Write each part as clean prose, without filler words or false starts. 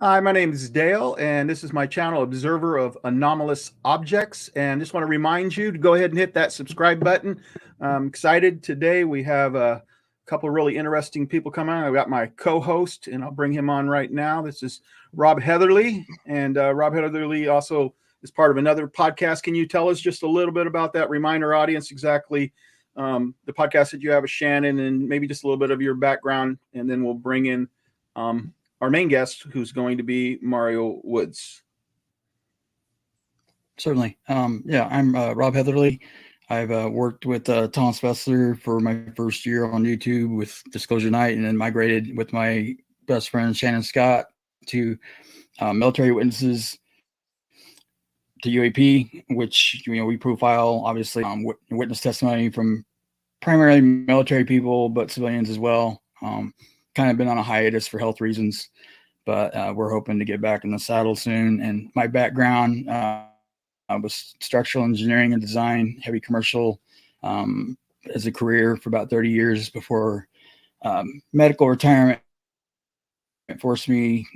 Hi, my name is Dale, and this is my channel, Observer of Anomalous Objects. And just want to remind you to go ahead and hit that subscribe button. I'm excited. Today we have a couple of really interesting people coming on. I've got my co-host, and I'll bring him on right now. This is Rob Heatherly, and Rob Heatherly also is part of another podcast. Can you tell us just a little bit about that? Remind our audience exactly the podcast that you have with Shannon, and maybe just a little bit of your background, and then we'll bring in our main guest, who's going to be Mario Woods. Certainly. I'm Rob Heatherly. I've worked with Thomas Vessler for my first year on YouTube with Disclosure Night, and then migrated with my best friend Shannon Scott to military witnesses to UAP, which we profile obviously witness testimony from primarily military people, but civilians as well. Kind of been on a hiatus for health reasons, but we're hoping to get back in the saddle soon. And my background was structural engineering and design, heavy commercial as a career for about 30 years before medical retirement forced me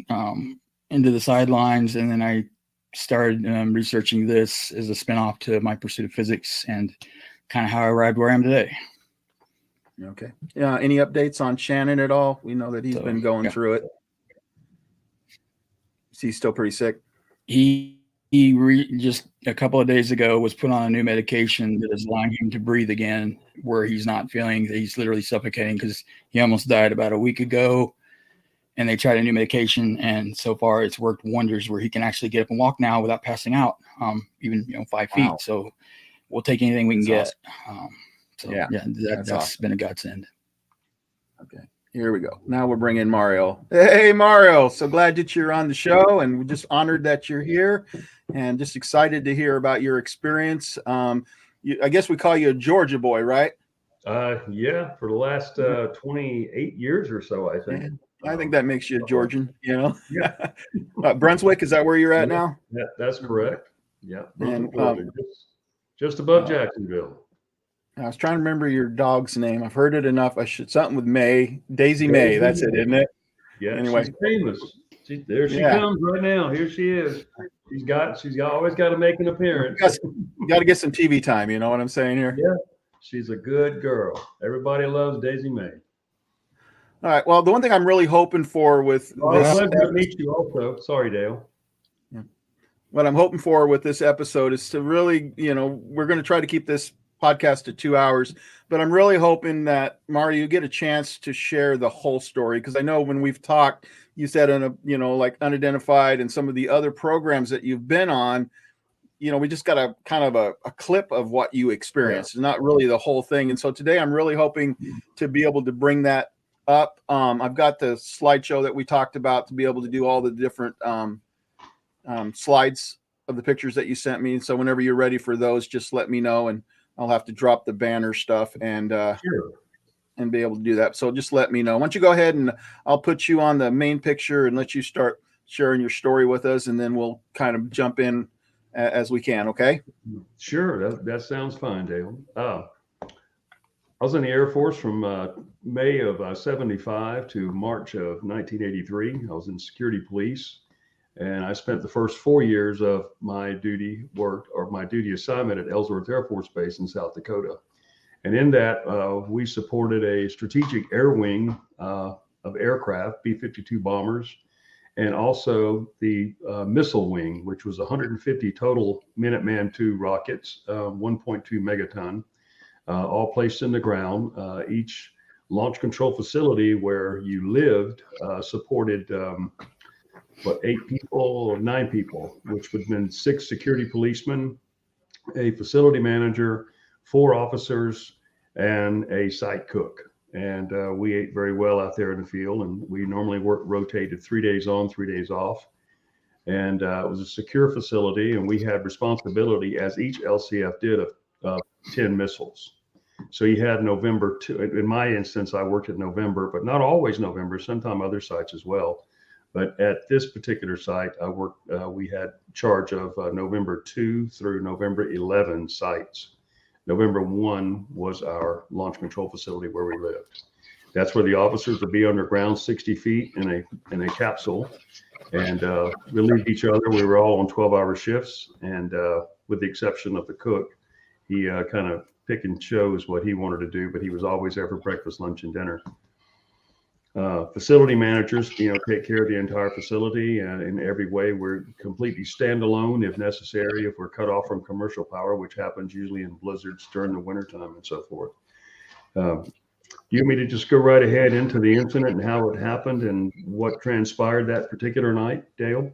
into the sidelines. And then I started researching this as a spinoff to my pursuit of physics, and kind of how I arrived where I am today. Okay. Any updates on Shannon at all? We know that he's been going through it. Is he still pretty sick? He just a couple of days ago was put on a new medication that is allowing him to breathe again, where he's not feeling that he's literally suffocating, because he almost died about a week ago. And they tried a new medication, and so far it's worked wonders, where he can actually get up and walk now without passing out, even 5 feet. Wow. So we'll take anything we can get. Awesome. That's awesome. Been a godsend. Okay, here we go. Now we're bringing Mario. Hey, Mario. So glad that you're on the show, and we're just honored that you're here, and just excited to hear about your experience. I guess we call you a Georgia boy, right? Yeah, for the last 28 years or so, I think. Yeah, I think that makes you a Georgian, Yeah. Brunswick, is that where you're at now? Yeah, that's correct. Yeah, And, just above Jacksonville. I was trying to remember your dog's name. I've heard it enough. Something with May, Daisy May. That's it, isn't it? Yeah. Anyway, she's famous. There she comes right now. Here she is. She's always got to make an appearance. You got to get some TV time. You know what I'm saying here? Yeah. She's a good girl. Everybody loves Daisy May. All right. Well, the one thing I'm really hoping for with this, pleasure to meet you also. Sorry, Dale. Yeah. What I'm hoping for with this episode is to really, we're going to try to keep this podcast to 2 hours, but I'm really hoping that Mario, you get a chance to share the whole story, because I know when we've talked, you said like Unidentified and some of the other programs that you've been on, we just got a kind of a clip of what you experienced, not really the whole thing. And so today I'm really hoping to be able to bring that up. I've got the slideshow that we talked about to be able to do all the different slides of the pictures that you sent me. So whenever you're ready for those, just let me know, and I'll have to drop the banner stuff and be able to do that. So just let me know. Why don't you go ahead, and I'll put you on the main picture and let you start sharing your story with us, and then we'll kind of jump in as we can. Okay. Sure. That sounds fine, Dale. I was in the Air Force from May of 75 to March of 1983. I was in security police, and I spent the first 4 years of my duty assignment at Ellsworth Air Force Base in South Dakota. And in that, we supported a strategic air wing of aircraft, B-52 bombers, and also the missile wing, which was 150 total Minuteman II rockets, 1.2 megaton, all placed in the ground. Each launch control facility where you lived supported 8 people or 9 people, which would have been 6 security policemen, a facility manager, 4 officers, and a site cook. And we ate very well out there in the field, and we normally rotated 3 days on, 3 days off. And it was a secure facility, and we had responsibility, as each LCF did, of 10 missiles. So you had November 2. In my instance, I worked at November, but not always November, sometimes other sites as well. But at this particular site, I worked. We had charge of November 2 through November 11 sites. November 1 was our launch control facility where we lived. That's where the officers would be underground 60 feet in a capsule and relieved each other. We were all on 12-hour shifts, and with the exception of the cook, he kind of pick and chose what he wanted to do, but he was always there for breakfast, lunch, and dinner. Facility managers, take care of the entire facility in every way. We're completely standalone if necessary, if we're cut off from commercial power, which happens usually in blizzards during the wintertime and so forth. Do you want me to just go right ahead into the incident and how it happened and what transpired that particular night, Dale?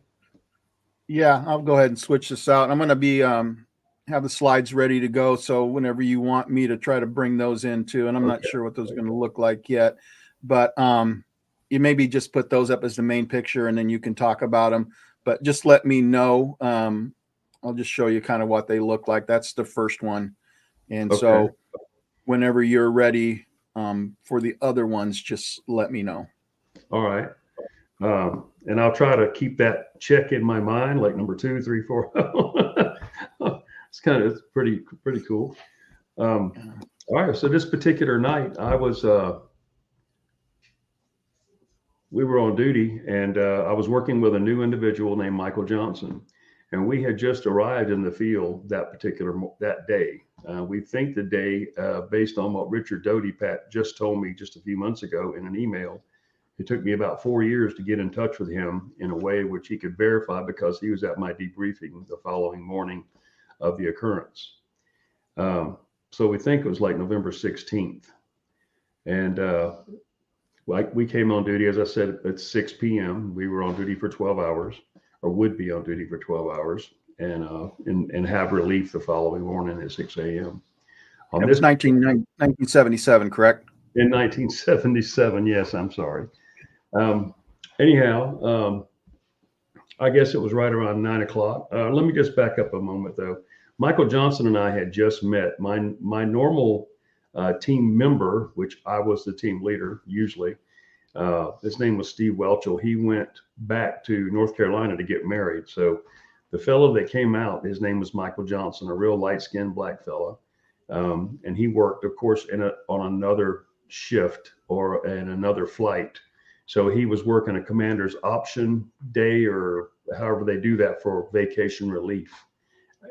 Yeah, I'll go ahead and switch this out. I'm going to be have the slides ready to go. So whenever you want me to try to bring those in too, and I'm not sure what those are going to look like yet, but you maybe just put those up as the main picture and then you can talk about them. But just let me know. I'll just show you kind of what they look like. That's the first one. And so whenever you're ready for the other ones, just let me know. All right. And I'll try to keep that check in my mind, like number 2, 3, 4. It's pretty cool. All right. So this particular night, we were on duty, and I was working with a new individual named Michael Johnson, and we had just arrived in the field that day. We think the day, based on what Richard Doty Pat just told me just a few months ago in an email. It took me about 4 years to get in touch with him in a way which he could verify because he was at my debriefing the following morning of the occurrence. So we think it was like November 16th. And we came on duty, as I said, at 6 p.m. We were on duty for 12 hours, or would be on duty for 12 hours, and have relief the following morning at 6 a.m. It was 1977, correct? In 1977, yes, I'm sorry. Anyhow, I guess it was right around 9 o'clock. Let me just back up a moment, though. Michael Johnson and I had just met. My normal team member, which I was the team leader usually, his name was Steve Welchel. He went back to North Carolina to get married. So the fellow that came out, his name was Michael Johnson, a real light-skinned black fella. And he worked, of course, on another shift or in another flight. So he was working a commander's option day, or however they do that for vacation relief.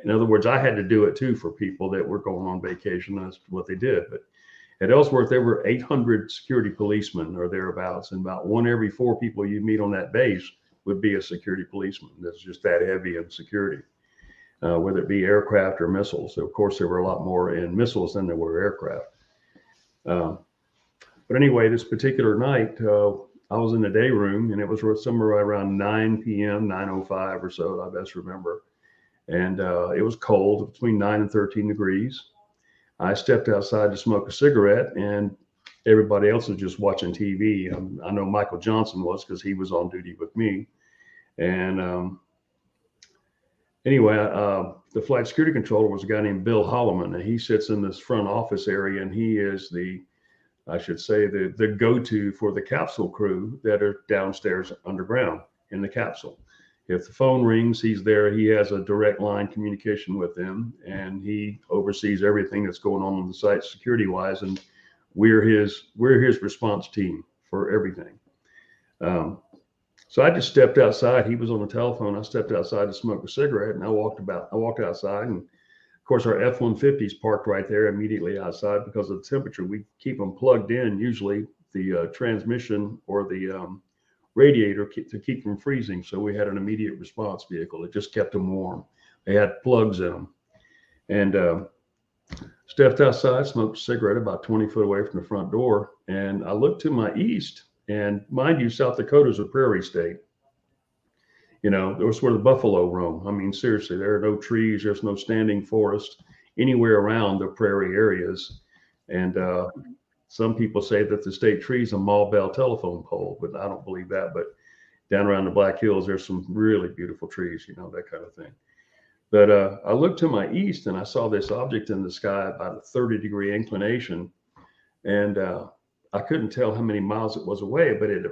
In other words, I had to do it too for people that were going on vacation. That's what they did. But at Ellsworth, there were 800 security policemen or thereabouts, and about 1 every 4 people you meet on that base would be a security policeman. That's just that heavy in security, whether it be aircraft or missiles. So of course, there were a lot more in missiles than there were aircraft. But anyway, this particular night, I was in the day room, and it was somewhere around 9 p.m., 9:05 or so, I best remember. And it was cold, between 9 and 13 degrees. I stepped outside to smoke a cigarette, and everybody else was just watching TV. I know Michael Johnson was, because he was on duty with me. And anyway, the flight security controller was a guy named Bill Holloman, and he sits in this front office area, and he is the go-to for the capsule crew that are downstairs underground in the capsule. If the phone rings, he's there. He has a direct line communication with them, and he oversees everything that's going on the site security-wise. And we're his response team for everything. So I just stepped outside. He was on the telephone. I stepped outside to smoke a cigarette, and I walked outside, and of course our F-150s parked right there immediately outside because of the temperature. We keep them plugged in, usually the transmission or the radiator to keep them freezing. So we had an immediate response vehicle. It just kept them warm. They had plugs in them. And stepped outside, smoked a cigarette about 20 foot away from the front door. And I looked to my east, and mind you, South Dakota is a prairie state. That's where the buffalo roam. I mean, seriously, there are no trees. There's no standing forest anywhere around the prairie areas. And some people say that the state tree is a Maule Bell telephone pole, but I don't believe that. But down around the Black Hills, there's some really beautiful trees, that kind of thing. But I looked to my east, and I saw this object in the sky about a 30-degree inclination. And I couldn't tell how many miles it was away, but it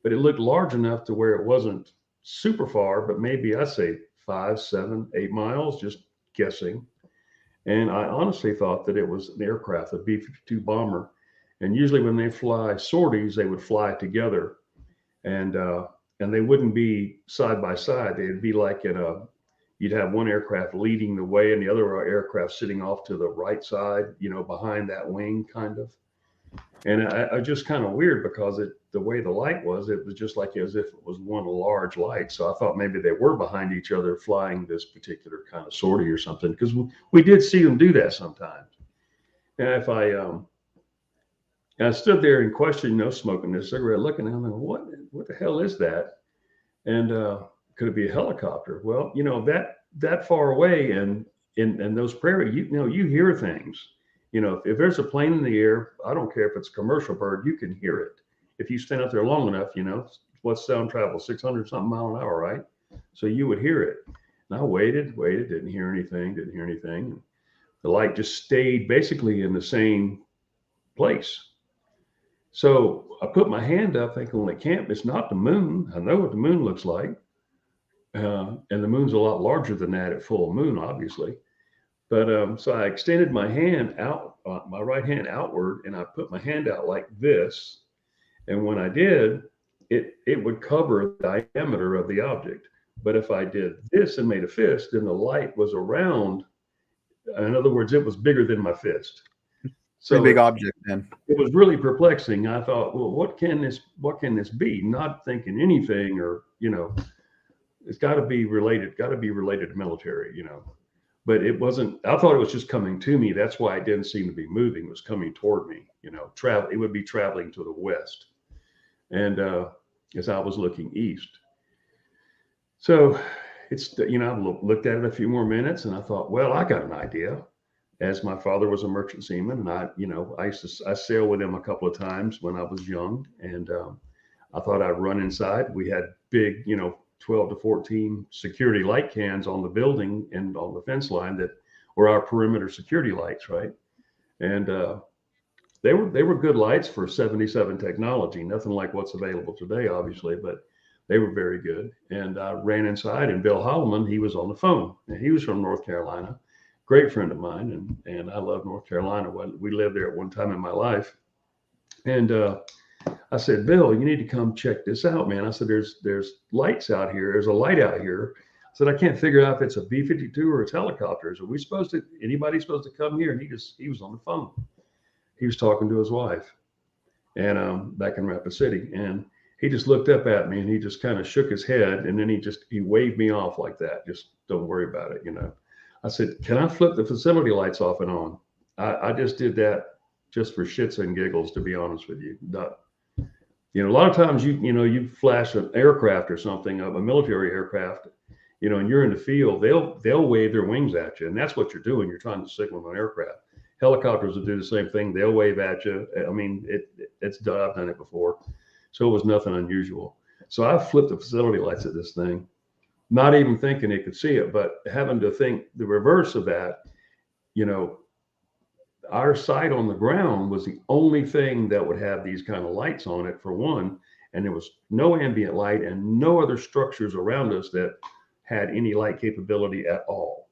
looked large enough to where it wasn't super far, but maybe I'd say 5, 7, 8 miles, just guessing. And I honestly thought that it was an aircraft, a B-52 bomber. And usually when they fly sorties, they would fly together, and they wouldn't be side by side. They'd be like you'd have one aircraft leading the way and the other aircraft sitting off to the right side, behind that wing kind of. And I just kind of weird because the way the light was, it was just like as if it was one large light. So I thought maybe they were behind each other flying this particular kind of sortie or something, because we did see them do that sometimes. And if I stood there in question, smoking this cigarette, looking at them, what the hell is that? And could it be a helicopter? Well, that far away and in those prairie, you hear things. If there's a plane in the air, I don't care if it's a commercial bird, you can hear it. If you stand up there long enough, what's sound travel, 600 something mile an hour, right? So you would hear it. And I waited, didn't hear anything. And the light just stayed basically in the same place. So I put my hand up thinking, well, it's not the moon. I know what the moon looks like. And the moon's a lot larger than that at full moon, obviously. But so I extended my hand out, my right hand outward, and I put my hand out like this. And when I did, it would cover the diameter of the object. But if I did this and made a fist, then the light was around. In other words, it was bigger than my fist. So big object then. It was really perplexing. I thought, well, what can this be? Not thinking anything, or it's got to be related to military, But it wasn't. I thought it was just coming to me. That's why it didn't seem to be moving. It was coming toward me. It would be traveling to the west, and as I was looking east. So it's I looked at it a few more minutes, and I thought, well, I got an idea. As my father was a merchant seaman, and I sailed with him a couple of times when I was young, and I thought I'd run inside. We had big, 12 to 14 security light cans on the building and on the fence line that were our perimeter security lights, right? And they were good lights for 77 technology, nothing like what's available today, obviously, but they were very good. And I ran inside, and Bill Holloman, he was on the phone, and he was from North Carolina. Great friend of mine, and I love North Carolina. We lived there at one time in my life, and I said, Bill, you need to come check this out, man. I said, there's lights out here. There's a light out here. I said, I can't figure out if it's a B-52 or it's helicopters. Are we anybody supposed to come here? And he was on the phone. He was talking to his wife, and back in Rapid City, and he just looked up at me, and he just kind of shook his head, and then he waved me off like that. Just don't worry about it, I said, can I flip the facility lights off and on? I just did that just for shits and giggles, to be honest with you. A lot of times you flash an aircraft or something, a military aircraft, and you're in the field, they'll wave their wings at you. And that's what you're doing. You're trying to signal an aircraft. Helicopters will do the same thing. They'll wave at you. I mean, it's done. I've done it before. So it was nothing unusual. So I flipped the facility lights at this thing, not even thinking it could see it, but having to think the reverse of that. Our sight on the ground was the only thing that would have these kind of lights on it, for one, and there was no ambient light and no other structures around us that had any light capability at all.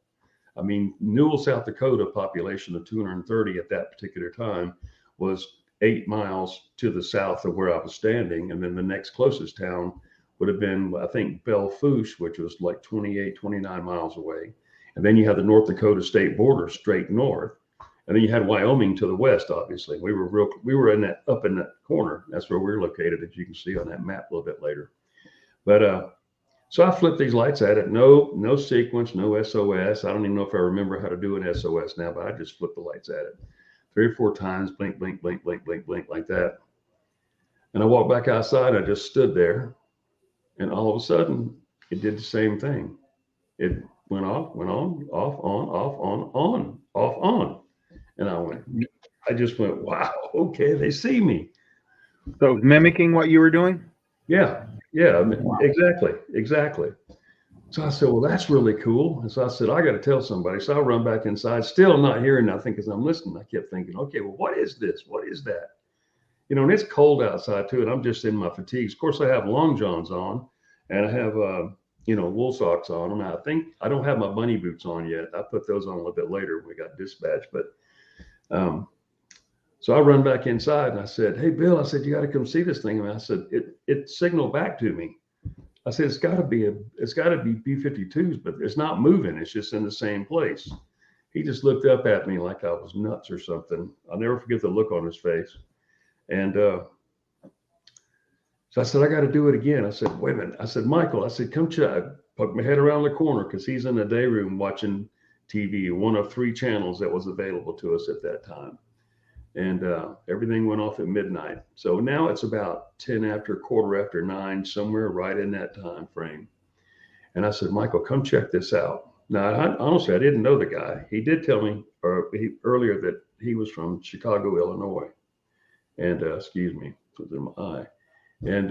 I mean, Newell, South Dakota, population of 230 at that particular time, was 8 miles to the south of where I was standing, and then the next closest town would have been, I think, Belle Fourche, which was like 28, 29 miles away. And then you had the North Dakota state border straight north. And then you had Wyoming to the west, obviously. We were up in that corner. That's where we're located, as you can see on that map a little bit later. But so I flipped these lights at it. No sequence, no SOS. I don't even know if I remember how to do an SOS now, but I just flipped the lights at it 3 or 4 times, blink, blink, blink, blink, blink, blink, like that. And I walked back outside. I just stood there, and all of a sudden, it did the same thing. It went off, went on, off, on, off, on, off, on. And I just went, wow, okay, they see me. So mimicking what you were doing? Yeah, wow. Exactly. So I said, well, that's really cool. And so I said, I got to tell somebody. So I run back inside, still not hearing nothing because I'm listening. I kept thinking, okay, well, what is this? What is that? And it's cold outside too, and I'm just in my fatigues. Of course, I have long johns on, and I have, wool socks on. And I think I don't have my bunny boots on yet. I put those on a little bit later when we got dispatched, but So I run back inside and I said, "Hey, Bill," I said, "you got to come see this thing." And I said, it signaled back to me. I said, it's got to be B-52s, but it's not moving. It's just in the same place." He just looked up at me like I was nuts or something. I'll never forget the look on his face. And so I said, "I got to do it again." I said, "Wait a minute." I said, "Michael," I said, "come check." I poked my head around the corner because he's in the day room watching TV, one of 3 channels that was available to us at that time. And everything went off at midnight. So now it's about 10 after, quarter after 9, somewhere right in that time frame. And I said, "Michael, come check this out." Now, honestly, I didn't know the guy. He did tell me earlier that he was from Chicago, Illinois. And excuse me, it was in my eye. And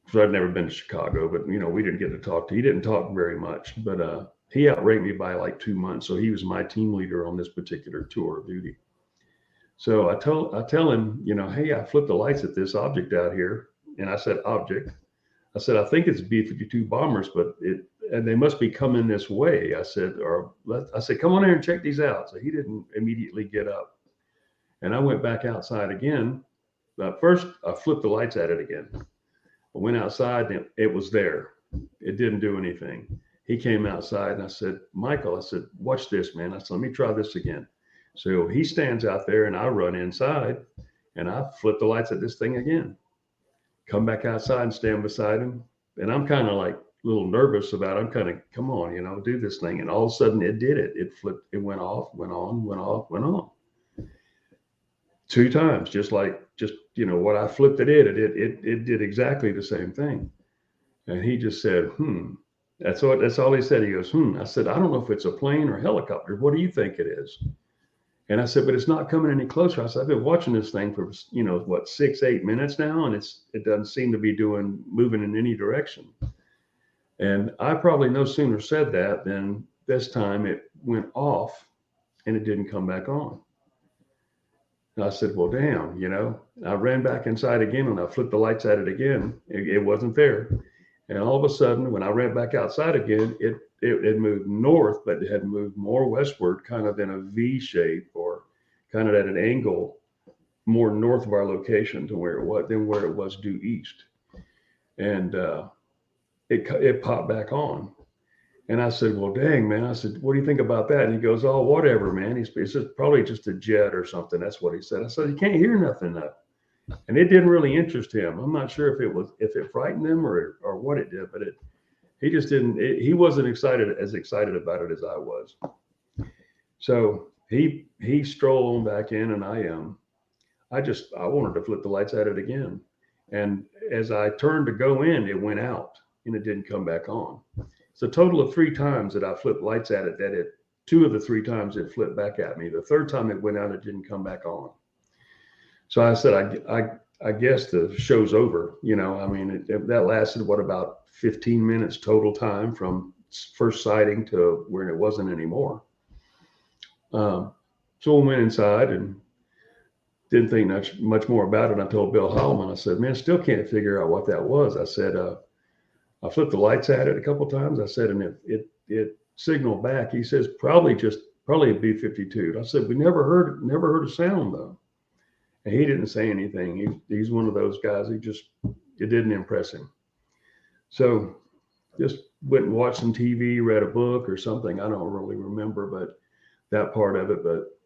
so I'd never been to Chicago, but we didn't get to talk to. He didn't talk very much, but he outranked me by like 2 months. So he was my team leader on this particular tour of duty. So I tell him, "Hey, I flipped the lights at this object out here." And I said, "Object." I said, "I think it's B-52 bombers, and they must be coming this way." I said, "Come on in and check these out." So he didn't immediately get up. And I went back outside again. First, I flipped the lights at it again. I went outside and it was there. It didn't do anything. He came outside and I said, "Michael," I said, "watch this, man." I said, "Let me try this again." So he stands out there and I run inside and I flip the lights at this thing again. Come back outside and stand beside him. And I'm kind of like a little nervous about it. I'm kind of, come on, do this thing. And all of a sudden it did it. It flipped, it went off, went on, went off, went on. 2 times, just what I flipped it in, it did exactly the same thing. And he just said, That's all he said. He goes, I said, "I don't know if it's a plane or a helicopter. What do you think it is?" And I said, "But it's not coming any closer." I said, "I've been watching this thing for, 6-8 minutes now, and it doesn't seem to be moving in any direction." And I probably no sooner said that than this time it went off and it didn't come back on. And I said, "Well, damn, I ran back inside again and I flipped the lights at it again. It wasn't there. And all of a sudden, when I ran back outside again, it moved north, but it had moved more westward, kind of in a V shape or kind of at an angle more north of our location than where it was due east. And it popped back on. And I said, "Well, dang, man." I said, "What do you think about that?" And he goes, "Oh, whatever, man." It's probably just a jet or something. That's what he said. I said, "You can't hear nothing though." And it didn't really interest him. I'm not sure if it frightened him or what it did, but he just didn't. He wasn't as excited about it as I was. So he strolled on back in, and I wanted to flip the lights at it again. And as I turned to go in, it went out and it didn't come back on. It's a total of 3 times that I flipped lights at it. 2 of the 3 times it flipped back at me. The 3rd time it went out, it didn't come back on. So I said, I guess the show's over. That lasted about 15 minutes total time from first sighting to where it wasn't anymore. So we went inside and didn't think much more about it. I told Bill Holloman, I said, "Man, still can't figure out what that was." I said, "I flipped the lights at it a couple of times." I said, "And it signaled back." He says, probably a B-52. I said, "We never heard a sound though." And he didn't say anything. He's one of those guys. It didn't impress him. So just went and watched some TV, read a book or something. I don't really remember, but that part of it. But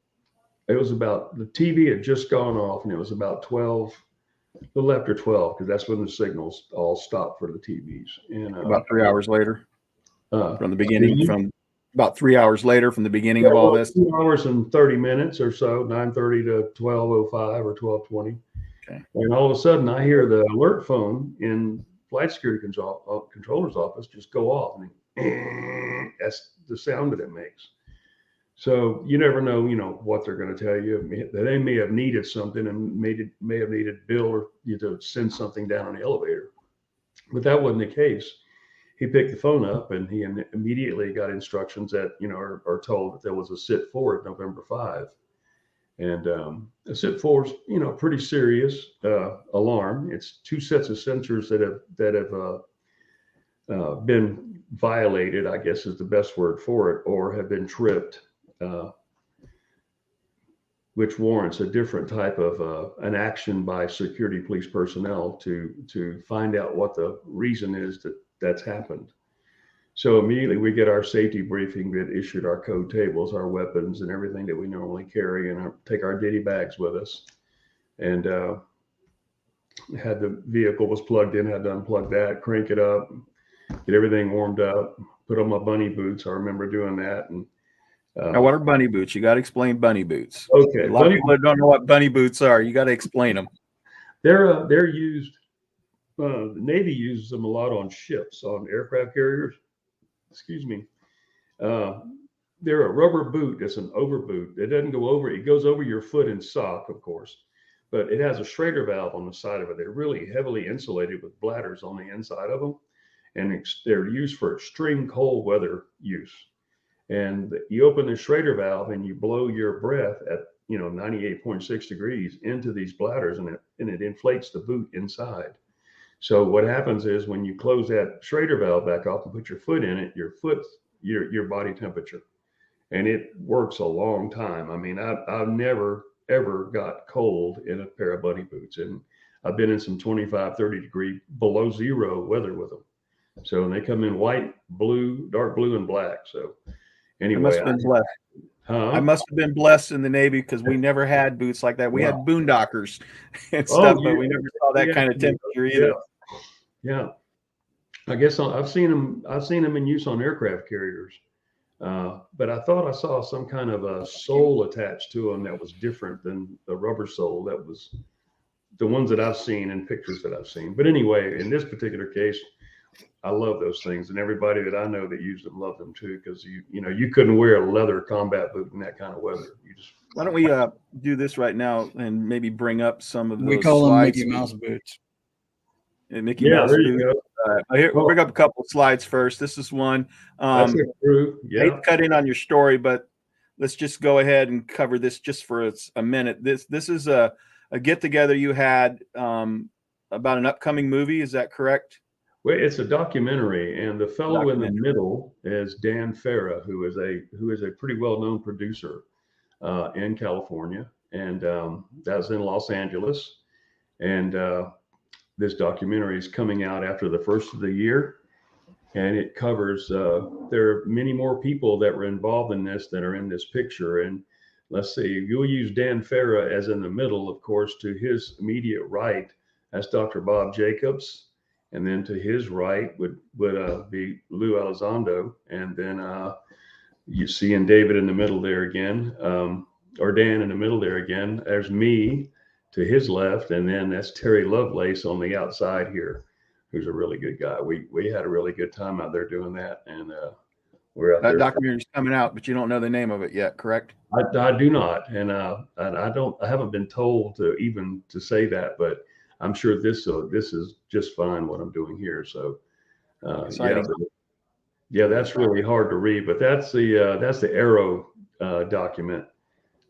it was about, the TV had just gone off and it was about 12, a little after 12, because that's when the signals all stopped for the TVs. And About 3 hours later from the beginning, Mhm. from about 3 hours later from the beginning of all this. 2 hours and 30 minutes or so, 9:30 to 12:05 or 12:20. Okay. And all of a sudden I hear the alert phone in flight security controller's office just go off. And that's the sound that it makes. So you never know, what they're going to tell you. They may have needed something and may have needed Bill or you to send something down on the elevator. But that wasn't the case. He picked the phone up and he immediately got instructions that, are told that there was a sit forward November 5. And a sit forward is, pretty serious alarm. It's 2 sets of sensors that have been violated, I guess is the best word for it, or have been tripped. which warrants a different type of an action by security police personnel to find out what the reason is that that's happened. So immediately we get our safety briefing, get issued our code tables, our weapons, and everything that we normally carry, and take our ditty bags with us. And had the vehicle was plugged in, had to unplug that, crank it up, get everything warmed up, put on my bunny boots. I remember doing that. And now, what are bunny boots? You got to explain bunny boots. Okay, a lot of people don't know what bunny boots are. You got to explain them. They're used. The Navy uses them a lot on ships, on aircraft carriers. Excuse me. They're a rubber boot. It's an over boot. It doesn't go over. It goes over your foot and sock, of course, but it has a Schrader valve on the side of it. They're really heavily insulated with bladders on the inside of them, and they're used for extreme cold weather use. And you open the Schrader valve and you blow your breath at 98.6 degrees into these bladders, and it inflates the boot inside. So what happens is when you close that Schrader valve back off and put your foot in it, your body temperature, and it works a long time. I mean, I've never ever got cold in a pair of bunny boots, and I've been in some 25, 30 degree below zero weather with them. So they come in white, blue, dark blue, and black. So anyway, I must have been blessed in the Navy because we never had boots like that. We had boondockers and stuff, but we never saw that kind of temperature either. Yeah. I guess I've seen them in use on aircraft carriers, but I thought I saw some kind of a sole attached to them that was different than the rubber sole that was the ones that I've seen in pictures that I've seen. But anyway, in this particular case, I love those things, and everybody that I know that used them loved them too, because you couldn't wear a leather combat boot in that kind of weather. Why don't we do this right now and maybe bring up some of those? We call them Mickey Mouse boots. And Mickey Mouse boots. Here, we'll bring up a couple of slides first. This is one. That's true. Yeah. I hate to cut in on your story, but let's just go ahead and cover this just for a minute. This is a get together you had about an upcoming movie. Is that correct? Well, it's a documentary, and the fellow in the middle is Dan Farah, who is a pretty well-known producer in California, and that's in Los Angeles. And this documentary is coming out after the first of the year, and it covers. There are many more people that were involved in this that are in this picture. And let's see, you'll use Dan Farah as in the middle, of course. To his immediate right, that's Dr. Bob Jacobs. And then to his right would be Lou Elizondo, and then you see David in the middle there again, or Dan in the middle there again. There's me to his left, and then that's Terry Lovelace on the outside here, who's a really good guy. We had a really good time out there doing that, and we're out there. That documentary's coming out, but you don't know the name of it yet, correct? I do not, and I haven't been told to say that, but I'm sure this is just fine what I'm doing here. So that's really hard to read, but that's the Arrow document.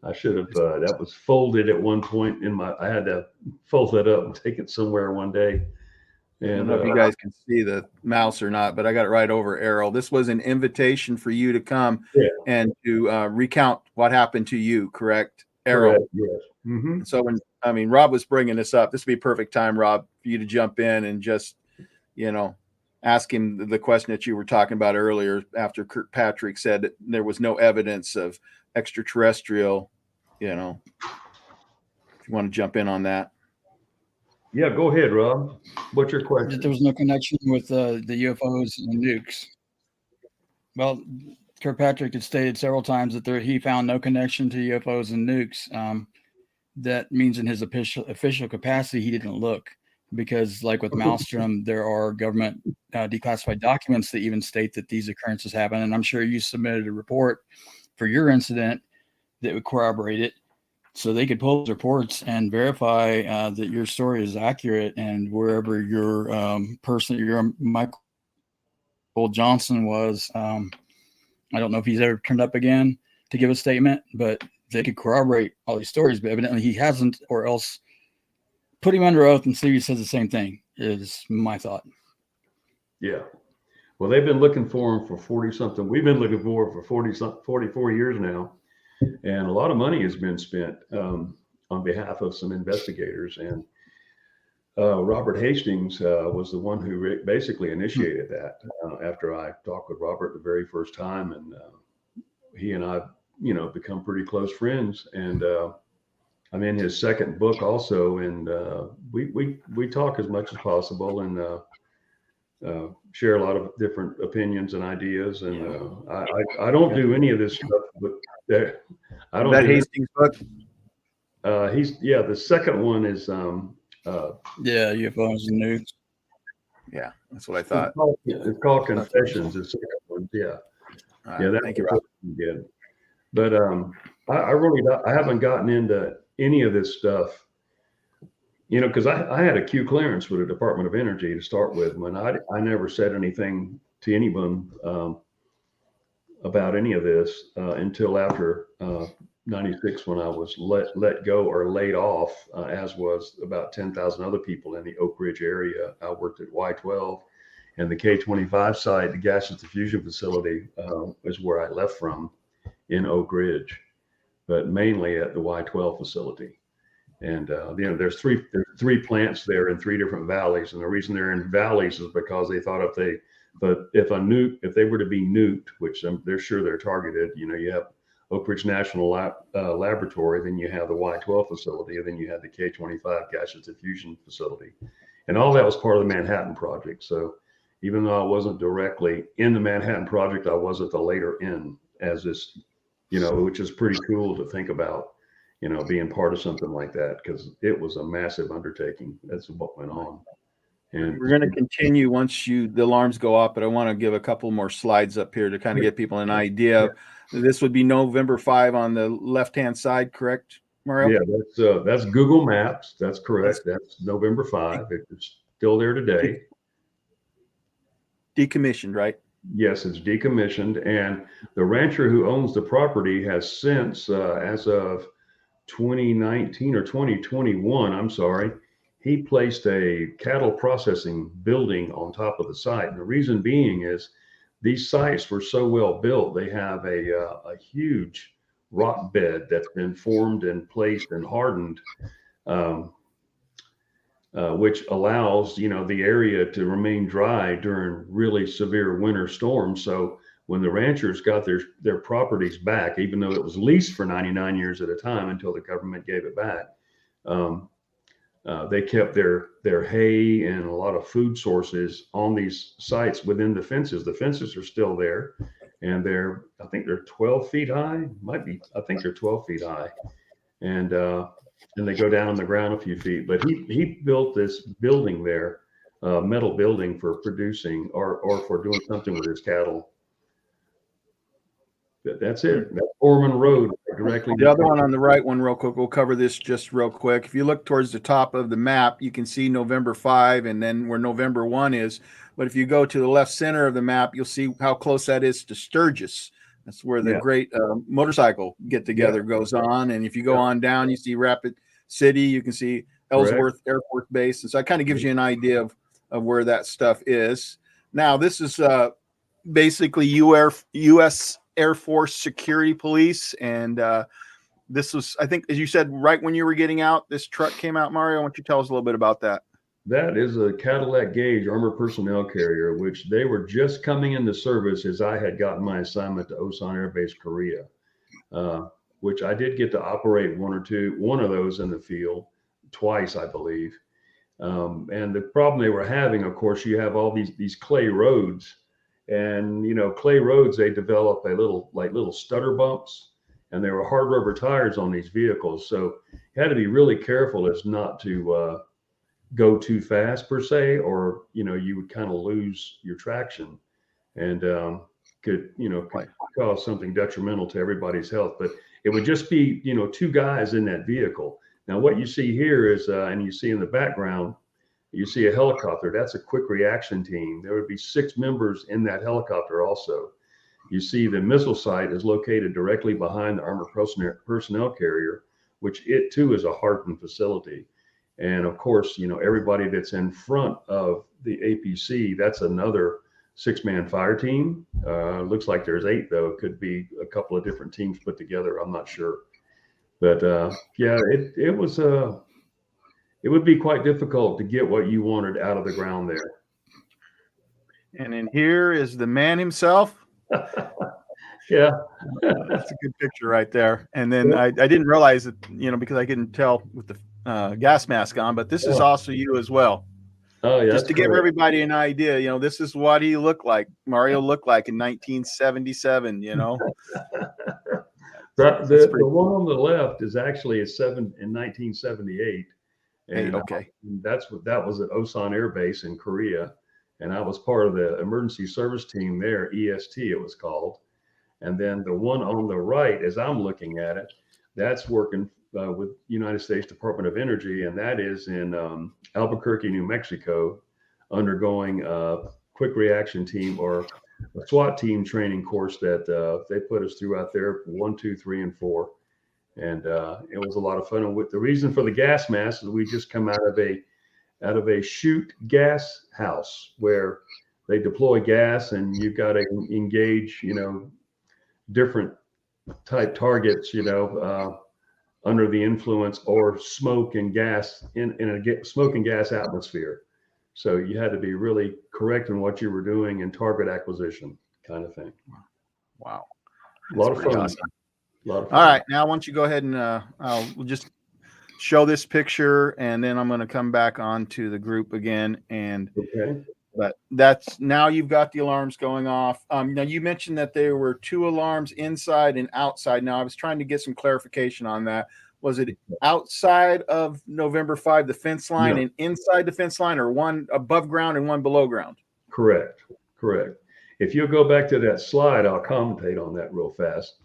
I should have that was folded at one point I had to fold it up and take it somewhere one day. And I don't know if you guys can see the mouse or not, but I got it right over Errol. This was an invitation for you to come and to recount what happened to you, correct, Errol? Correct, yes. Mm-hmm. So Rob was bringing this up. This would be a perfect time, Rob, for you to jump in and just, ask him the question that you were talking about earlier after Kirkpatrick said that there was no evidence of extraterrestrial, if you want to jump in on that. Yeah, go ahead, Rob. What's your question? There was no connection with the UFOs and nukes. Well, Kirkpatrick had stated several times that he found no connection to UFOs and nukes. That means in his official capacity, he didn't look, because like with Maelstrom, there are government declassified documents that even state that these occurrences happen. And I'm sure you submitted a report for your incident that would corroborate it. So they could pull those reports and verify that your story is accurate, and wherever your your Michael Johnson was, I don't know if he's ever turned up again to give a statement, but they could corroborate all these stories, but evidently he hasn't, or else put him under oath and see if he says the same thing, is my thought. Yeah. Well, they've been looking for him for 40 something. We've been looking for him for 44 years now. And a lot of money has been spent on behalf of some investigators. And Robert Hastings was the one who basically initiated that after I talked with Robert the very first time. And he and I, become pretty close friends. And I'm in his second book also. And we talk as much as possible and share a lot of different opinions and ideas. And I don't do any of this stuff, but I don't That do Hastings book. the second one is Yeah, UFOs and nukes. Yeah, that's what I thought. it's called Confessions. The second one, yeah. All Yeah, right, that's thank you, Rob. good. But I haven't gotten into any of this stuff, because I had a Q clearance with the Department of Energy to start with. When I never said anything to anyone about any of this until after 96, when I was let go or laid off, as was about 10,000 other people in the Oak Ridge area. I worked at Y12 and the K25 site, the gaseous diffusion facility, is where I left from in Oak Ridge, but mainly at the Y12 facility. And there's three plants there in three different valleys, and the reason they're in valleys is because they thought if they were to be nuked, which they're sure they're targeted. You have Oak Ridge National Laboratory, then you have the Y12 facility, and then you have the K25 gaseous diffusion facility, and all that was part of the Manhattan Project. So even though I wasn't directly in the Manhattan Project, I was at the later end as this, which is pretty cool to think about, being part of something like that, because it was a massive undertaking. That's what went on. And We're going to continue once the alarms go off, but I want to give a couple more slides up here to kind of get people an idea. This would be November 5 on the left-hand side, correct, Mario? Yeah, that's Google Maps. That's correct. That's November 5. It's still there today. Decommissioned, right? Yes, it's decommissioned. And the rancher who owns the property has since, as of 2019 or 2021, I'm sorry, he placed a cattle processing building on top of the site. And the reason being is these sites were so well built, they have a huge rock bed that's been formed and placed and hardened, which allows the area to remain dry during really severe winter storms. So when the ranchers got their properties back, even though it was leased for 99 years at a time until the government gave it back, they kept their hay and a lot of food sources on these sites within the fences. The fences are still there, and I think they're 12 feet high. I think they're 12 feet high, and they go down on the ground a few feet. But he built this building there, metal building, for producing or for doing something with his cattle. That's it. That's Foreman Road directly. The other one on the right one, real quick. We'll cover this just real quick. If you look towards the top of the map, you can see November 5 and then where November 1 is. But if you go to the left center of the map, you'll see how close that is to Sturgis. That's where the great motorcycle get together goes on. And if you go on down, you see Rapid City. You can see Ellsworth Air Force Base. And so that kind of gives you an idea of where that stuff is. Now, this is basically U.S. Air Force Security Police, and this was, I think, as you said, right when you were getting out, this truck came out. Mario, why don't you tell us a little bit about that? That is a Cadillac Gauge armored personnel carrier, which they were just coming into service as I had gotten my assignment to Osan Air Base, Korea, which I did get to operate one of those in the field twice, I believe. And the problem they were having, of course, you have all these clay roads. And clay roads, they develop little stutter bumps, and there were hard rubber tires on these vehicles. So you had to be really careful as not to go too fast per se, or you would kind of lose your traction, and could cause something detrimental to everybody's health. But it would just be two guys in that vehicle. Now what you see here is, and you see in the background, you see a helicopter. That's a quick reaction team. There would be 6 members in that helicopter also. You see the missile site is located directly behind the armored personnel carrier, which it too is a hardened facility. And of course, everybody that's in front of the APC, that's another 6-man fire team. Looks like there's 8 though. It could be a couple of different teams put together. I'm not sure, but yeah, it was it would be quite difficult to get what you wanted out of the ground there. And in here is the man himself. Yeah, That's a good picture right there. And then I didn't realize it, because I couldn't tell with the gas mask on, but this is also you as well. Oh yeah. Just to give everybody an idea, this is what he looked like. Mario looked like in 1977. The one on the left is actually in 1978, and okay, that was at Osan Air Base in Korea, and I was part of the emergency service team there, EST it was called. And then the one on the right, as I'm looking at it, that's working with United States Department of Energy, and that is in Albuquerque, New Mexico, undergoing a quick reaction team or a SWAT team training course that they put us through out there, 1, 2, 3, and 4. And it was a lot of fun. And the reason for the gas mask is we just come out of a shoot gas house where they deploy gas, and you've got to engage, different type targets, under the influence or smoke and gas in a smoke and gas atmosphere. So you had to be really correct in what you were doing and target acquisition kind of thing. Wow. A lot of fun. Awesome. All right. Now, why don't you go ahead and we'll just show this picture, and then I'm going to come back onto the group again. And okay. But that's now you've got the alarms going off. Now you mentioned that there were 2 alarms inside and outside. Now I was trying to get some clarification on that. Was it outside of November 5, the fence line, and inside the fence line, or one above ground and one below ground? Correct. If you'll go back to that slide, I'll commentate on that real fast.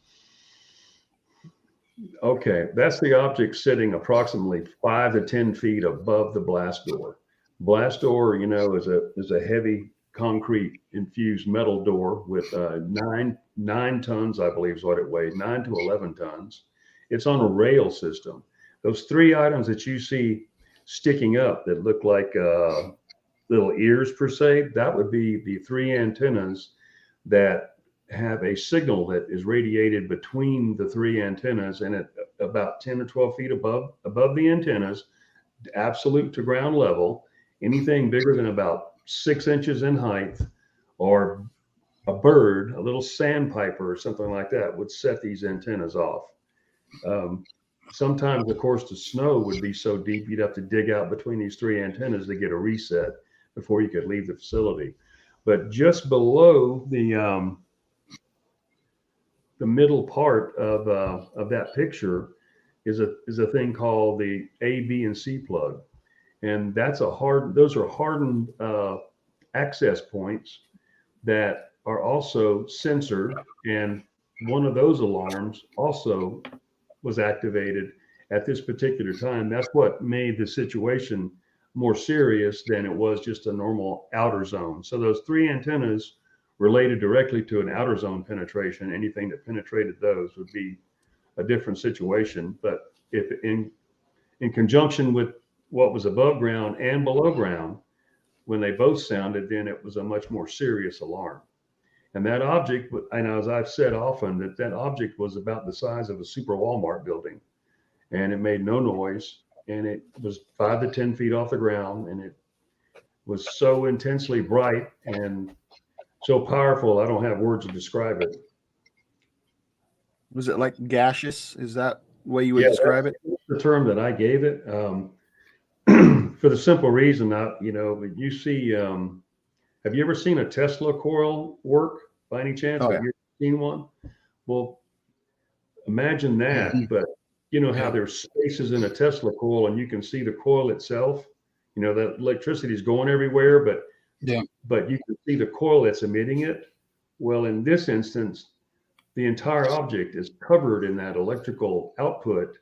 Okay, that's the object sitting approximately 5 to 10 feet above the blast door. Blast door, is a heavy concrete infused metal door with 9 tons, I believe is what it weighs, 9 to 11 tons. It's on a rail system. Those 3 items that you see sticking up that look like little ears per se, that would be the 3 antennas that have a signal that is radiated between the 3 antennas, and at about 10 or 12 feet above the antennas, absolute to ground level. Anything bigger than about 6 inches in height, or a bird, a little sandpiper or something like that, would set these antennas off. Sometimes, of course, the snow would be so deep you'd have to dig out between these 3 antennas to get a reset before you could leave the facility. But just below the middle part of that picture is a thing called the A, B, and C plug. And those are hardened access points that are also censored. And one of those alarms also was activated at this particular time. That's what made the situation more serious than it was just a normal outer zone. So those 3 antennas related directly to an outer zone penetration. Anything that penetrated those would be a different situation. But if in conjunction with what was above ground and below ground, when they both sounded, then it was a much more serious alarm. And that object, and as I've said often, that object was about the size of a super Walmart building, and it made no noise, and it was 5 to 10 feet off the ground, and it was so intensely bright and so powerful, I don't have words to describe it. Was it like gaseous? Is that the way you would describe it? The term that I gave it. For the simple reason that, you see, have you ever seen a Tesla coil work by any chance? Oh, yeah. Have you ever seen one? Well, imagine that, but you know how there's spaces in a Tesla coil and you can see the coil itself, that electricity is going everywhere, but you can see the coil that's emitting it. Well, in this instance, the entire object is covered in that electrical output,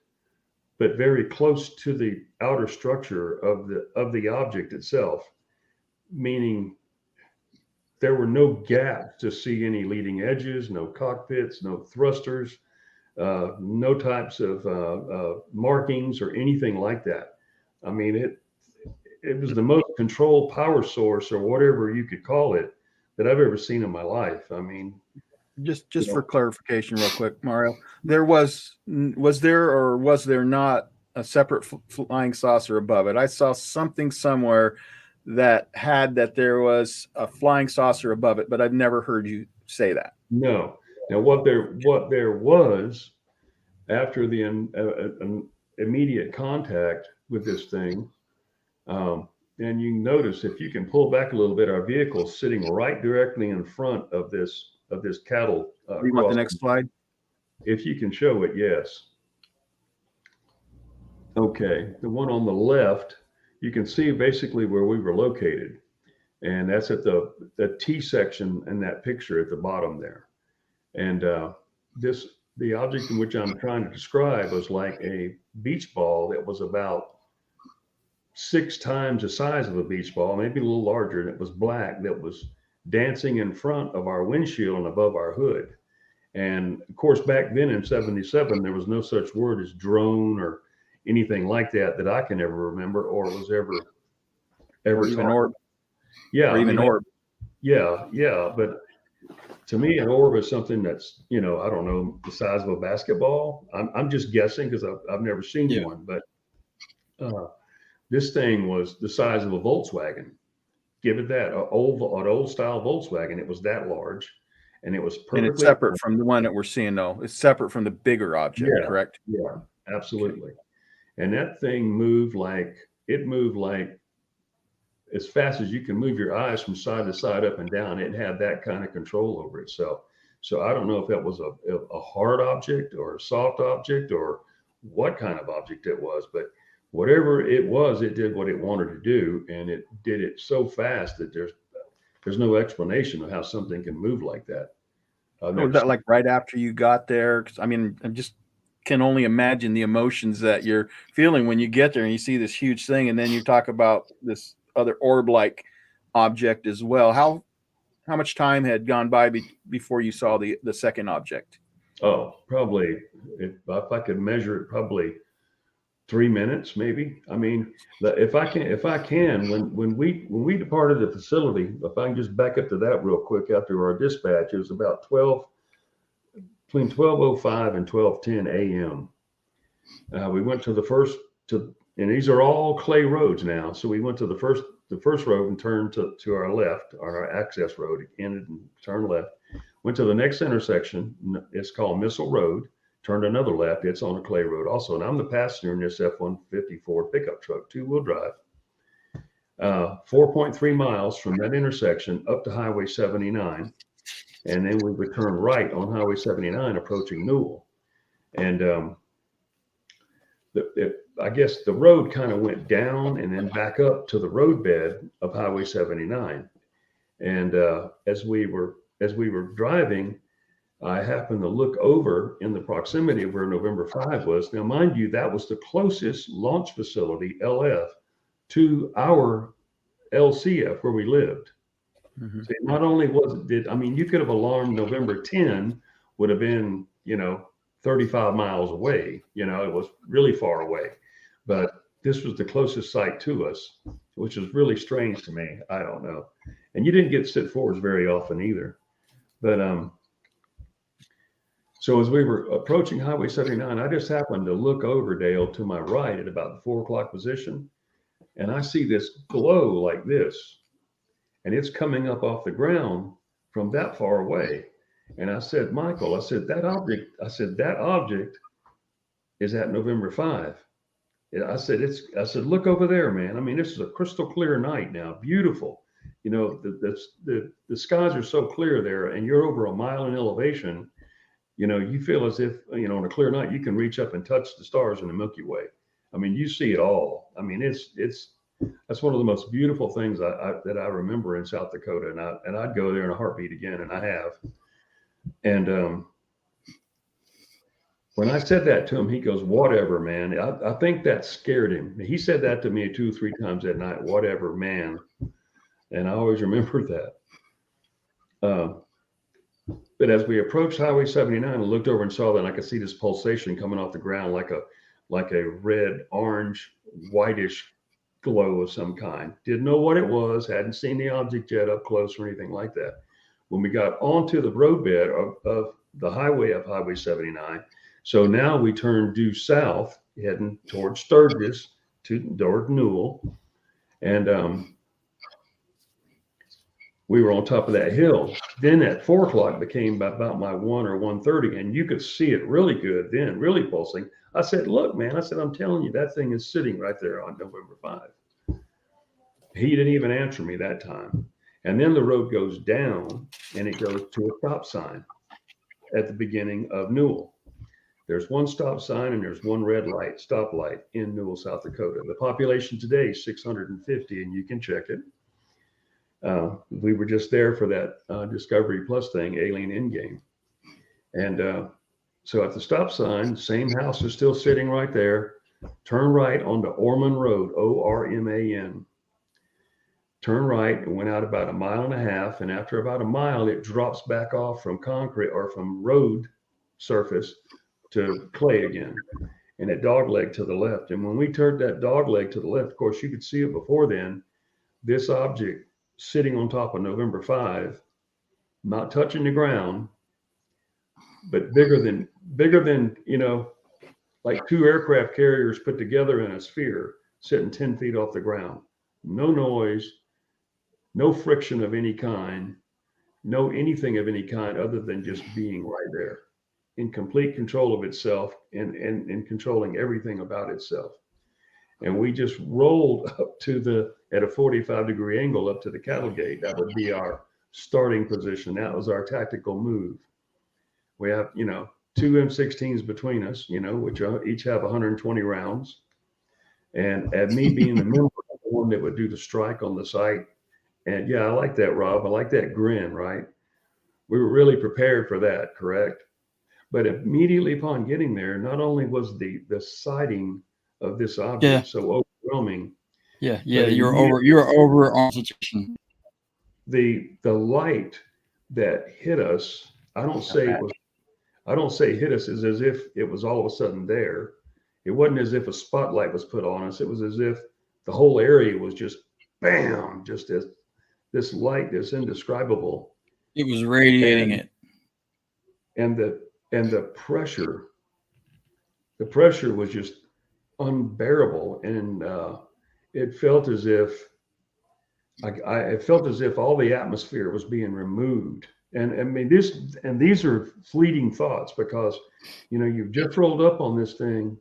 but very close to the outer structure of the object itself, meaning there were no gaps to see any leading edges, no cockpits, no thrusters, no types of markings or anything like that. I mean, it was the most controlled power source, or whatever you could call it, that I've ever seen in my life. I mean, Just for clarification, real quick, Mario, was there or was there not a separate flying saucer above it? I saw something somewhere that had that there was a flying saucer above it, but I've never heard you say that. no. Now, what there was after the immediate contact with this thing, and you notice if you can pull back a little bit, our vehicle's sitting right directly in front of this cattle You want the next slide? If you can show it, yes. Okay, the one on the left, you can see basically where we were located, and that's at the T section in that picture at the bottom there. And the object in which I'm trying to describe was like a beach ball that was about 6 times the size of a beach ball, maybe a little larger, and it was black, that was dancing in front of our windshield and above our hood. And of course, back then in 77, there was no such word as drone or anything like that I can ever remember or was ever Or even orb. Yeah. Or even orb. Yeah. But to me, an orb is something that's, I don't know, the size of a basketball. I'm just guessing because I've never seen one, but this thing was the size of a Volkswagen. Give it that, an old style Volkswagen. It was that large, and it was perfectly. And it's separate from the one that we're seeing, though. It's separate from the bigger object, correct? Yeah, absolutely. Okay. And that thing moved like as fast as you can move your eyes from side to side, up and down. It had that kind of control over itself. So I don't know if that was a hard object or a soft object or what kind of object it was, but whatever it was, it did what it wanted to do, and it did it so fast that there's no explanation of how something can move like that. Was that like right after you got there? 'Cause I mean, I just can only imagine the emotions that you're feeling when you get there and you see this huge thing, and then you talk about this other orb-like object as well. How much time had gone by before you saw the second object? Oh, probably, if I could measure it, probably 3 minutes, maybe. I mean, if I can, when we departed the facility, if I can just back up to that real quick, after our dispatch, it was about between 12:05 and 12:10 a.m. We went to and these are all clay roads now. So we went to the first road and turned to our left on our access road. It ended and turned left. Went to the next intersection. It's called Missile Road. Turned another left. It's on a clay road also. And I'm the passenger in this F-150 pickup truck, 2-wheel drive. 4.3 miles from that intersection up to Highway 79. And then we would turn right on Highway 79 approaching Newell. And I guess the road kind of went down and then back up to the roadbed of Highway 79. And as we were driving, I happened to look over in the proximity of where November 5 was. Now, mind you, that was the closest launch facility, LF, to our LCF where we lived. Mm-hmm. So not only you could have alarmed November 10 would have been, 35 miles away. It was really far away. But this was the closest site to us, which is really strange to me. I don't know. And you didn't get sit forwards very often either. But so as we were approaching Highway 79, I just happened to look over, Dale, to my right at about the 4 o'clock position. And I see this glow like this. And it's coming up off the ground from that far away. And I said, Michael, that object is at November 5. I said, look over there, man. I mean, this is a crystal clear night now. Beautiful. The skies are so clear there, and you're over a mile in elevation. You feel as if, on a clear night, you can reach up and touch the stars in the Milky Way. I mean, you see it all. I mean, that's one of the most beautiful things that I remember in South Dakota. And I'd go there in a heartbeat again, and I have. And when I said that to him, he goes, whatever, man. I think that scared him. He said that to me 2 or 3 times that night, whatever, man. And I always remember that. But as we approached Highway 79, I looked over and saw that, and I could see this pulsation coming off the ground like a red, orange, whitish glow of some kind. Didn't know what it was, hadn't seen the object yet up close or anything like that. When we got onto the roadbed of the highway of Highway 79, so now we turn due south, heading towards Sturgis, toward Newell, and we were on top of that hill. Then at 4 o'clock became about my 1 or 1:30, and you could see it really good then, really pulsing. I said, look, man, I said, I'm telling you, that thing is sitting right there on November 5. He didn't even answer me that time. And then the road goes down and it goes to a stop sign at the beginning of Newell. There's one stop sign and there's one red light, stoplight in Newell, South Dakota. The population today is 650, and you can check it. We were just there for that Discovery Plus thing, Alien Endgame. And so at the stop sign, same house is still sitting right there. Turn right onto Orman Road, Orman. Turn right and went out about 1.5 miles. And after about a mile, it drops back off from concrete or from road surface to clay again. And it dogleg to the left. And when we turned that dogleg to the left, of course, you could see it before then, this object sitting on top of November 5, not touching the ground, but bigger than, like 2 aircraft carriers put together in a sphere, sitting 10 feet off the ground. No noise, no friction of any kind, no anything of any kind other than just being right there in complete control of itself and controlling everything about itself. And we just rolled up to at a 45-degree angle up to the cattle gate. That would be our starting position. That was our tactical move. We have, 2 M16s between us, which each have 120 rounds. And me being the member, the one that would do the strike on the site. And yeah, I like that, Rob. I like that grin, right? We were really prepared for that, correct? But immediately upon getting there, not only was the sighting of this object so overwhelming. Yeah, you're over on situation. The light that hit us, I don't say hit us as if it was all of a sudden there. It wasn't as if a spotlight was put on us. It was as if the whole area was just bam, just as this light, this indescribable. It was radiating it. And the pressure was just unbearable. And it felt as if it felt as if all the atmosphere was being removed. And I mean, these are fleeting thoughts because, you've just rolled up on this thing.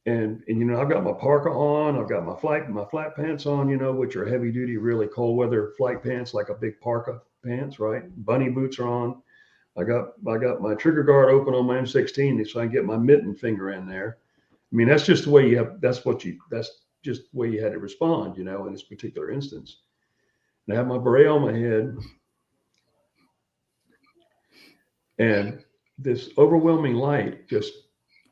And I've got my parka on, I've got my flat pants on, which are heavy duty, really cold weather flight pants, like a big parka pants, right? Bunny boots are on. I got my trigger guard open on my M16 so I can get my mitten finger in there. I mean, that's just the way that's just the way you had to respond, in this particular instance. And I have my beret on my head. And this overwhelming light just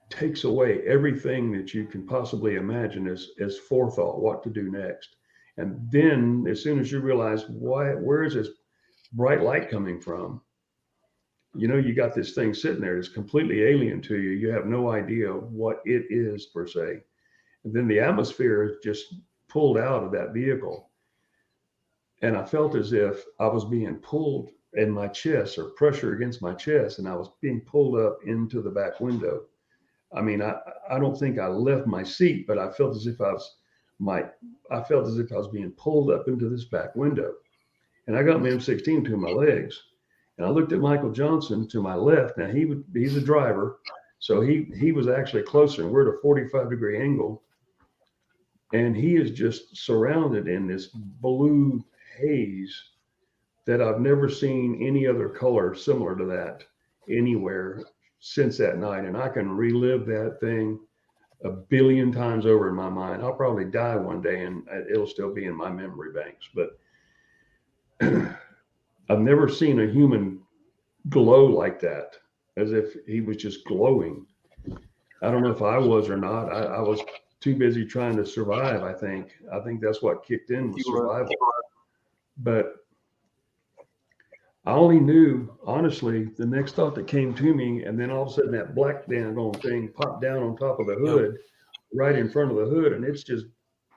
takes away everything that you can possibly imagine as forethought, what to do next. And then as soon as you realize where is this bright light coming from, you got this thing sitting there that's completely alien to you. You have no idea what it is per se. And then the atmosphere is just pulled out of that vehicle. And I felt as if I was being pulled in my chest, or pressure against my chest, and I was being pulled up into the back window. I mean, I don't think I left my seat, but I felt as if I was being pulled up into this back window. And I got my M16 between my legs. And I looked at Michael Johnson to my left. Now he's a driver, so he was actually closer, and we're at a 45-degree angle. And he is just surrounded in this blue haze that I've never seen any other color similar to that anywhere since that night. And I can relive that thing 1 billion times over in my mind. I'll probably die one day and it'll still be in my memory banks. But I've never seen a human glow like that, as if he was just glowing. I don't know if I was or not. I was too busy trying to survive, I think. I think that's what kicked in, was survival. But I only knew, honestly, the next thought that came to me, and then all of a sudden that black dang thing popped down on top of the hood, right in front of the hood, and it's just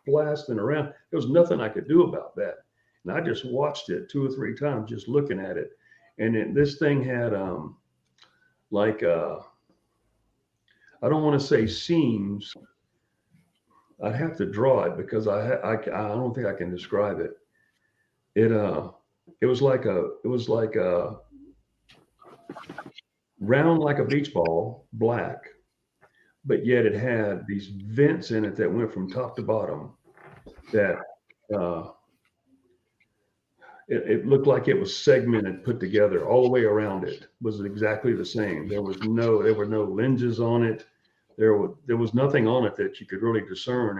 blasting around. There was nothing I could do about that. And I just watched it 2 or 3 times, just looking at it. And this thing had like I don't want to say seams. I'd have to draw it because I don't think I can describe it. It was like a round like a beach ball, black, but yet it had these vents in it that went from top to bottom that it looked like it was segmented, put together all the way around. It was exactly the same. There were no lenses on it. There was nothing on it that you could really discern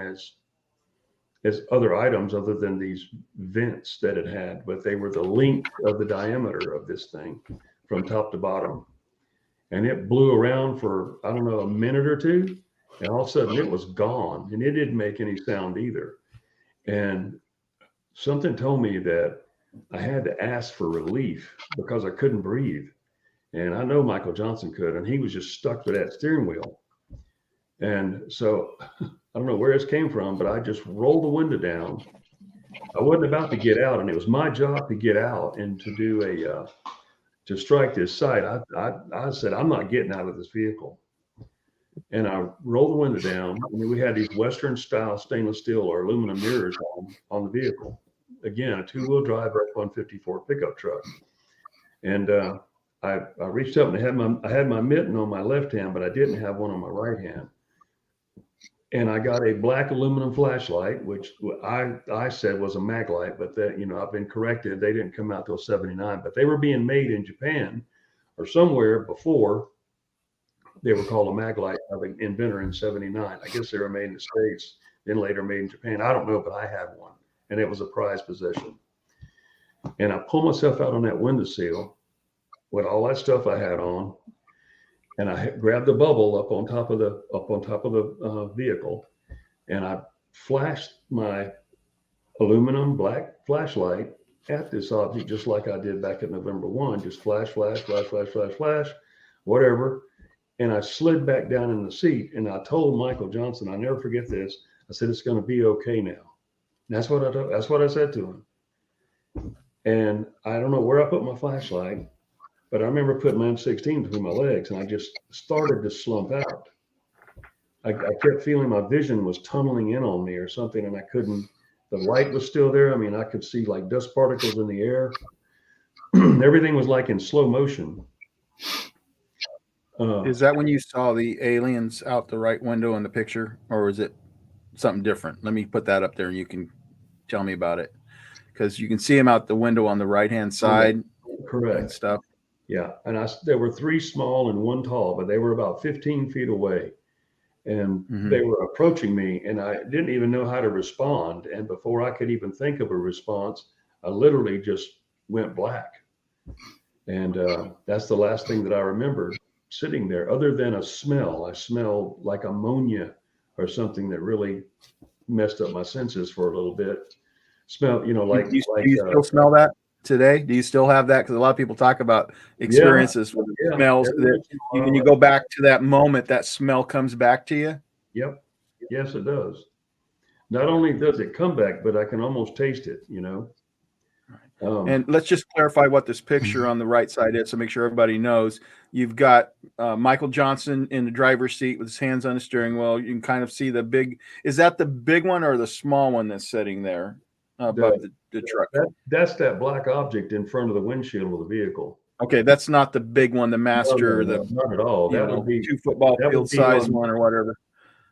as other items other than these vents that it had, but they were the length of the diameter of this thing from top to bottom. And it blew around for, I don't know, a minute or two, and all of a sudden it was gone, and it didn't make any sound either. And something told me that I had to ask for relief because I couldn't breathe. And I know Michael Johnson could, and he was just stuck to that steering wheel. And so I don't know where this came from, but I just rolled the window down. I wasn't about to get out, and it was my job to get out and to do to strike this site. I said, I'm not getting out of this vehicle. And I rolled the window down, and we had these Western style stainless steel or aluminum mirrors on the vehicle. Again, a 2-wheel drive F-154 pickup truck. And I reached up and I had my mitten on my left hand, but I didn't have one on my right hand. And I got a black aluminum flashlight, which I said was a mag light, but that, I've been corrected. They didn't come out till 79, but they were being made in Japan or somewhere before they were called a mag light by the inventor in 79. I guess they were made in the States, then later made in Japan. I don't know, but I had one, and it was a prized possession. And I pulled myself out on that windowsill with all that stuff I had on, and I grabbed the bubble up on top of the vehicle, and I flashed my aluminum black flashlight at this object, just like I did back at November 1, just flash, flash, flash, flash, flash, flash, whatever. And I slid back down in the seat, and I told Michael Johnson, I never forget this. I said, it's going to be okay now. And that's what I said to him. And I don't know where I put my flashlight, but I remember putting my M16 between my legs, and I just started to slump out. I kept feeling my vision was tunneling in on me or something, and I couldn't. The light was still there. I mean, I could see like dust particles in the air. Everything was like in slow motion. Is that when you saw the aliens out the right window in the picture, or is it something different? Let me put that up there, and you can tell me about it, because you can see them out the window on the right-hand side. Correct. And stuff. Yeah, and there were 3 small and 1 tall, but they were about 15 feet away, and they were approaching me, and I didn't even know how to respond. And before I could even think of a response, I literally just went black. And that's the last thing that I remembered sitting there, other than a smell. I smelled like ammonia or something that really messed up my senses for a little bit. Smell, like. Do you still smell that today? Do you still have that? Because a lot of people talk about experiences with smells. That when you go back to that moment, that smell comes back to you. Yep. Yes, it does. Not only does it come back, but I can almost taste it, And let's just clarify what this picture on the right side is, so make sure everybody knows. You've got Michael Johnson in the driver's seat with his hands on the steering wheel. You can kind of see the big. Is that the big one or the small one that's sitting there above the truck? That's that black object in front of the windshield of the vehicle. Okay, that's not the big one, the master, No, not at all. That would be 2 football field size one or whatever.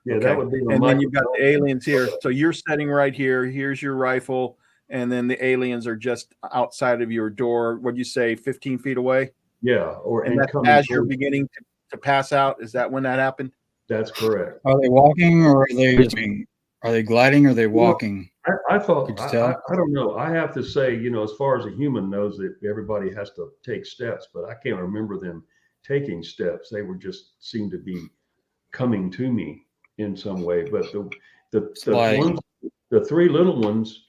Yeah, okay. That would be. And then you've got the aliens here. So you're sitting right here. Here's your rifle. And then the aliens are just outside of your door. What'd you say, 15 feet away? Yeah. And that's as you're beginning to pass out. Is that when that happened? That's correct. Are they walking, or are they gliding, or are they walking? I thought, I don't know. I have to say, as far as a human knows, that everybody has to take steps, but I can't remember them taking steps. They were just seemed to be coming to me in some way. But the 3 little ones,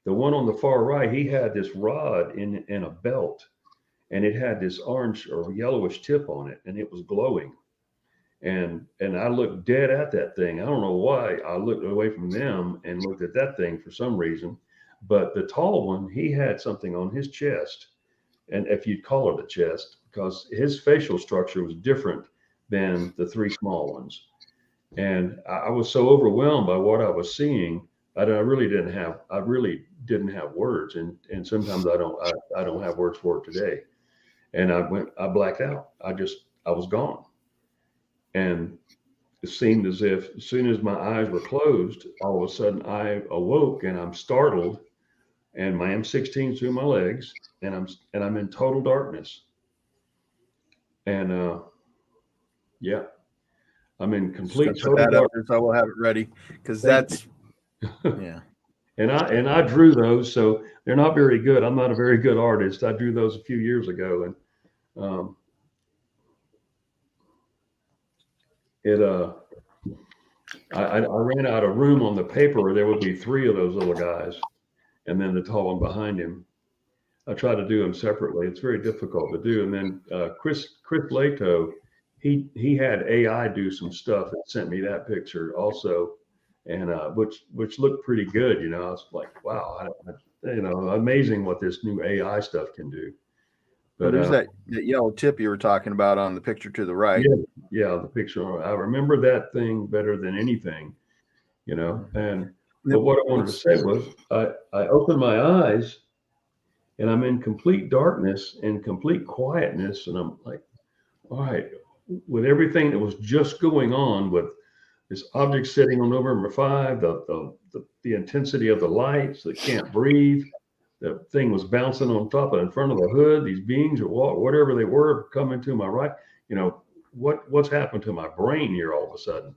the one on the far right, he had this rod in a belt, and it had this orange or yellowish tip on it, and it was glowing. And I looked dead at that thing. I don't know why. I looked away from them and looked at that thing for some reason. But the tall one, he had something on his chest, and if you'd call it a chest, because his facial structure was different than the three small ones. And I was so overwhelmed by what I was seeing that I really didn't have words. And sometimes I don't have words for it today. And I blacked out. I was gone. And it seemed as if as soon as my eyes were closed, all of a sudden I awoke and I'm startled, and my M16's through my legs, and I'm in total darkness. And yeah, I'm in complete Put total that up darkness. there so I will have it ready, because Thank that's yeah. And I drew those, so they're not very good. I'm not a very good artist. I drew those a few years ago, and I ran out of room on the paper where there would be three of those little guys, and then the tall one behind him. I try to do them separately. It's very difficult to do. And then Chris Lato, he had AI do some stuff and sent me that picture also, and which looked pretty good. You know, I was like, wow, amazing what this new AI stuff can do. But there's that yellow tip you were talking about on the picture to the right. Yeah, the picture. I remember that thing better than anything, you know. And but what I wanted to say was, I opened my eyes, and I'm in complete darkness and complete quietness, and I'm like, all right, with everything that was just going on with this object sitting on November 5, the intensity of the lights, they can't breathe. The thing was bouncing on top of in front of the hood. These beings or whatever they were coming to my right. You know, what's happened to my brain here all of a sudden?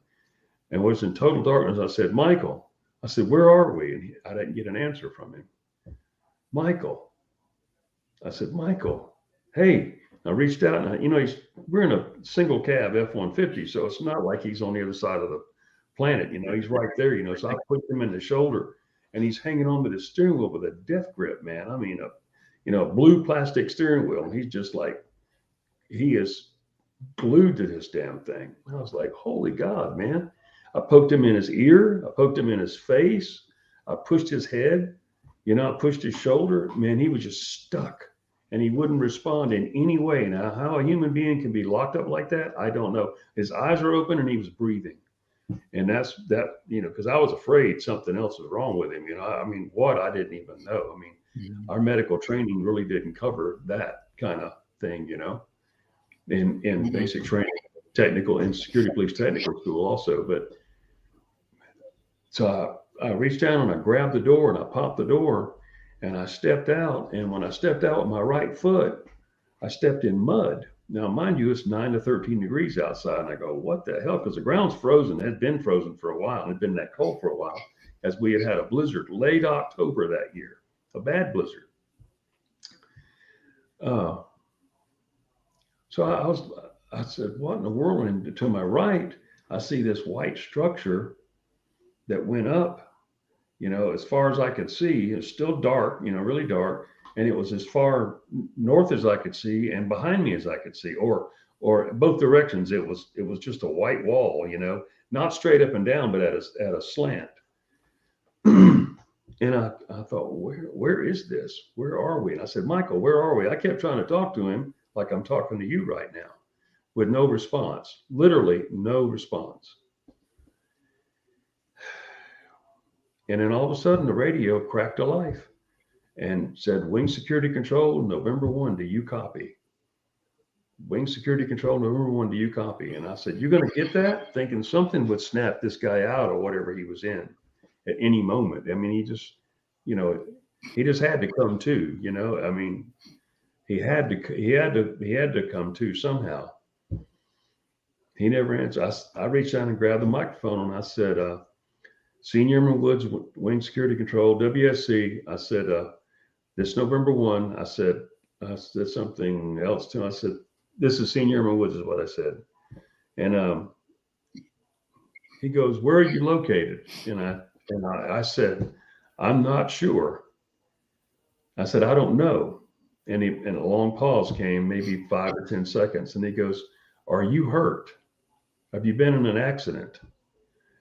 And was in total darkness. I said, Michael, I said, where are we? And I didn't get an answer from him. Michael. I said, Michael, hey. I reached out, and we're in a single cab F-150, so it's not like he's on the other side of the planet. You know, he's right there. You know, so I put him in the shoulder, and he's hanging on to the steering wheel with a death grip, man. I mean, a blue plastic steering wheel, and he's just like, he is glued to this damn thing. I was like, holy God, man. I poked him in his ear. I poked him in his face. I pushed his head. I pushed his shoulder. Man, he was just stuck. And he wouldn't respond in any way. Now, how a human being can be locked up like that, I don't know. His eyes are open and he was breathing. And that's that, because I was afraid something else was wrong with him. I mean, what? I didn't even know. I mean, our medical training really didn't cover that kind of thing, in basic training, technical and security police technical school also. But so I reached down and I grabbed the door and I popped the door. And I stepped out, and when I stepped out with my right foot, I stepped in mud. Now, mind you, it's 9 to 13 degrees outside, and I go, what the hell? Because the ground's frozen. It had been frozen for a while, and it had been that cold for a while, as we had a blizzard late October that year, a bad blizzard. So I said, what in the world? And to my right, I see this white structure that went up. As far as I could see, it's still dark, really dark. And it was as far north as I could see and behind me as I could see, or both directions. It was just a white wall, not straight up and down, but at a slant. And I thought, where is this? Where are we? And I said, Michael, where are we? I kept trying to talk to him like I'm talking to you right now, with no response, literally no response. And then all of a sudden, the radio cracked to life and said, Wing Security Control, November 1, do you copy? Wing Security Control, November 1, do you copy? And I said, you're going to get that? Thinking something would snap this guy out or whatever he was in at any moment. I mean, he just had to come to, I mean, he had to come to somehow. He never answered. I reached out and grabbed the microphone and I said, Senior Airman Woods, Wing Security Control, WSC. I said, this November 1, I said something else too. I said, this is Senior Airman Woods is what I said. And he goes, where are you located? And I said, I'm not sure. I said, I don't know. And a long pause came, maybe 5 or 10 seconds. And he goes, are you hurt? have you been in an accident?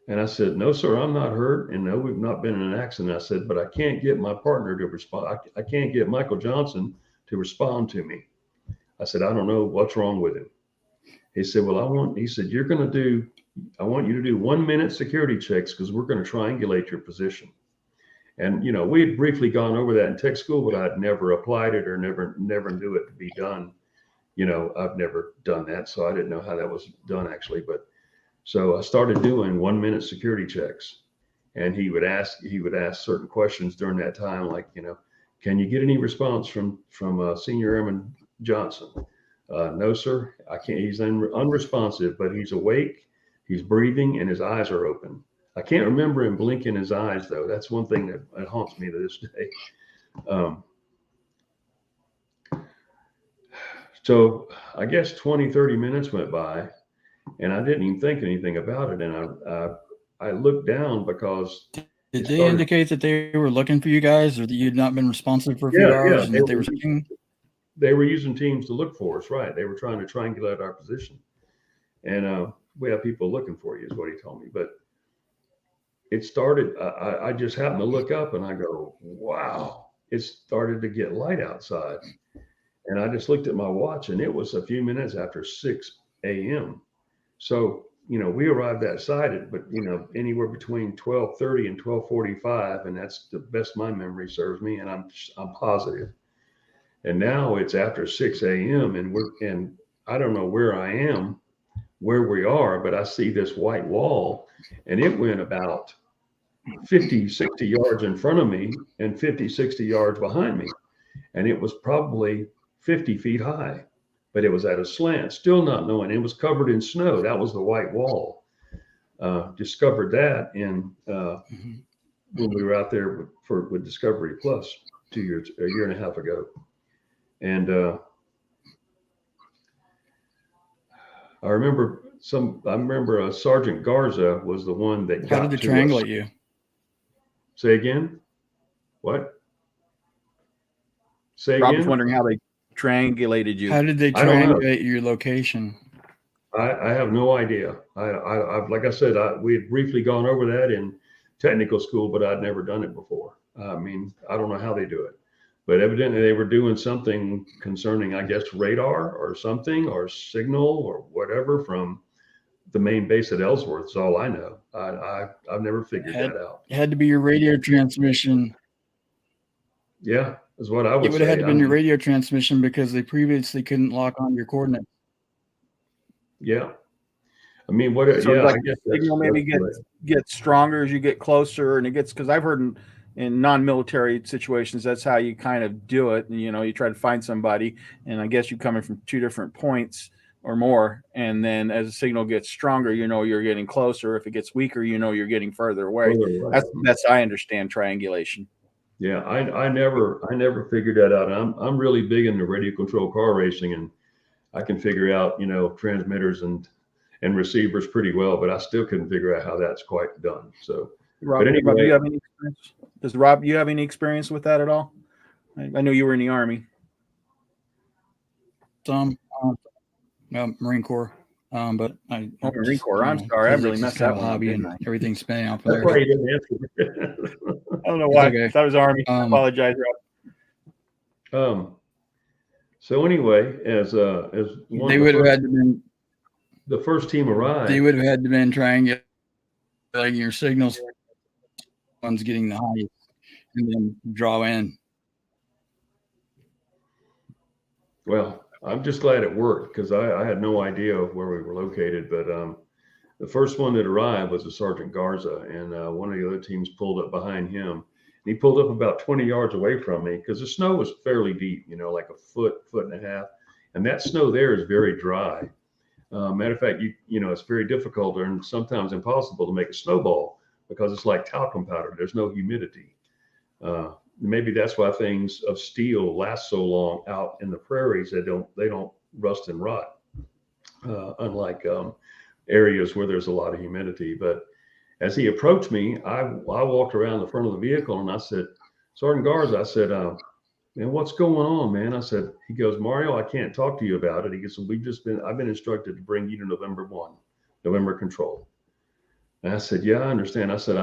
And I said, no, sir, I'm not hurt. And no, we've not been in an accident. I said, but I can't get my partner to respond. I can't get Michael Johnson to respond to me. I said, I don't know what's wrong with him. He said, well, he said, I want you to do 1 minute security checks because we're going to triangulate your position. And, you know, we had briefly gone over that in tech school, but I'd never applied it or never knew it to be done. You know, I've never done that. So I didn't know how that was done actually. But so I started doing 1 minute security checks, and he would ask certain questions during that time. Like, you know, can you get any response from Senior Airman Johnson? No, sir, I can't. He's unresponsive, but he's awake, he's breathing, and his eyes are open. I can't remember him blinking his eyes, though. That's one thing that haunts me to this day. So I guess 20, 30 minutes went by, and I didn't even think anything about it. And I looked down because did they indicate that they were looking for you guys, or that you'd not been responsive for a few hours, and that they were looking? They were using teams to look for us, right? They were trying to triangulate our position, and we have people looking for you, is what he told me. But it started. I just happened to look up, and I go, "Wow!" It started to get light outside, and I just looked at my watch, and it was a few minutes after 6 a.m. So, you know, we arrived at site, but you know, anywhere between 12:30 and 12:45, and that's the best my memory serves me, and I'm positive. And now it's after 6 a.m. and I don't know where I am, where we are, but I see this white wall, and it went about 50, 60 yards in front of me and 50, 60 yards behind me. And it was probably 50 feet high, but it was at a slant, still not knowing. It was covered in snow. That was the white wall. Discovered that when we were out there with Discovery Plus a year and a half ago. And I remember Sergeant Garza was the one that got to us. How did they triangulate you? Say again? What? Say Rob again? was wondering how they triangulated you. How did they triangulate your location? I have no idea. I like I said, we had briefly gone over that in technical school, but I'd never done it before. I mean, I don't know how they do it. But evidently they were doing something concerning, I guess, radar or something, or signal or whatever from the main base at Ellsworth. Is all I know. I've never figured that out. It had to be your radio transmission. Yeah, is what I would say. It would have had to been your radio transmission because they previously couldn't lock on your coordinates. Yeah. I mean, what? So yeah, like I guess the signal maybe gets stronger as you get closer, and it gets, because I've heard in non-military situations, that's how you kind of do it. You know, you try to find somebody, and I guess you're coming from two different points or more, and then as the signal gets stronger, you know you're getting closer. If it gets weaker, you know you're getting further away. That's I understand triangulation. Yeah, I never figured that out. I'm really big into radio control car racing, and I can figure out, you know, transmitters and receivers pretty well, but I still couldn't figure out how that's quite done. So, Rob, but anyway, Rob, do you have any experience? Does Rob, you have any experience with that at all? I know you were in the Army. Some, Marine Corps, but Marine Corps. I'm sorry, I really messed that one hobby, and everything's spinning out from there. That's why you didn't answer. I don't know why. Okay. That was Army. I apologize, Rob. So anyway, as they would have had to been the first team arrived. They would have had to been triangulating your signals, one's getting the highest, and then draw in. Well, I'm just glad it worked because I had no idea where we were located. But the first one that arrived was a Sergeant Garza, and one of the other teams pulled up behind him. He pulled up about 20 yards away from me because the snow was fairly deep, you know, like a foot and a half. And that snow there is very dry. Matter of fact, you know, it's very difficult and sometimes impossible to make a snowball because it's like talcum powder. There's no humidity. Maybe that's why things of steel last so long out in the prairies. They don't rust and rot, unlike areas where there's a lot of humidity. But as he approached me, I walked around the front of the vehicle and I said, Sergeant Garza, I said, man, what's going on, man? I said, he goes, Mario, I can't talk to you about it. He goes, I've been instructed to bring you to November 1. November control. And I said, yeah, I understand. I said,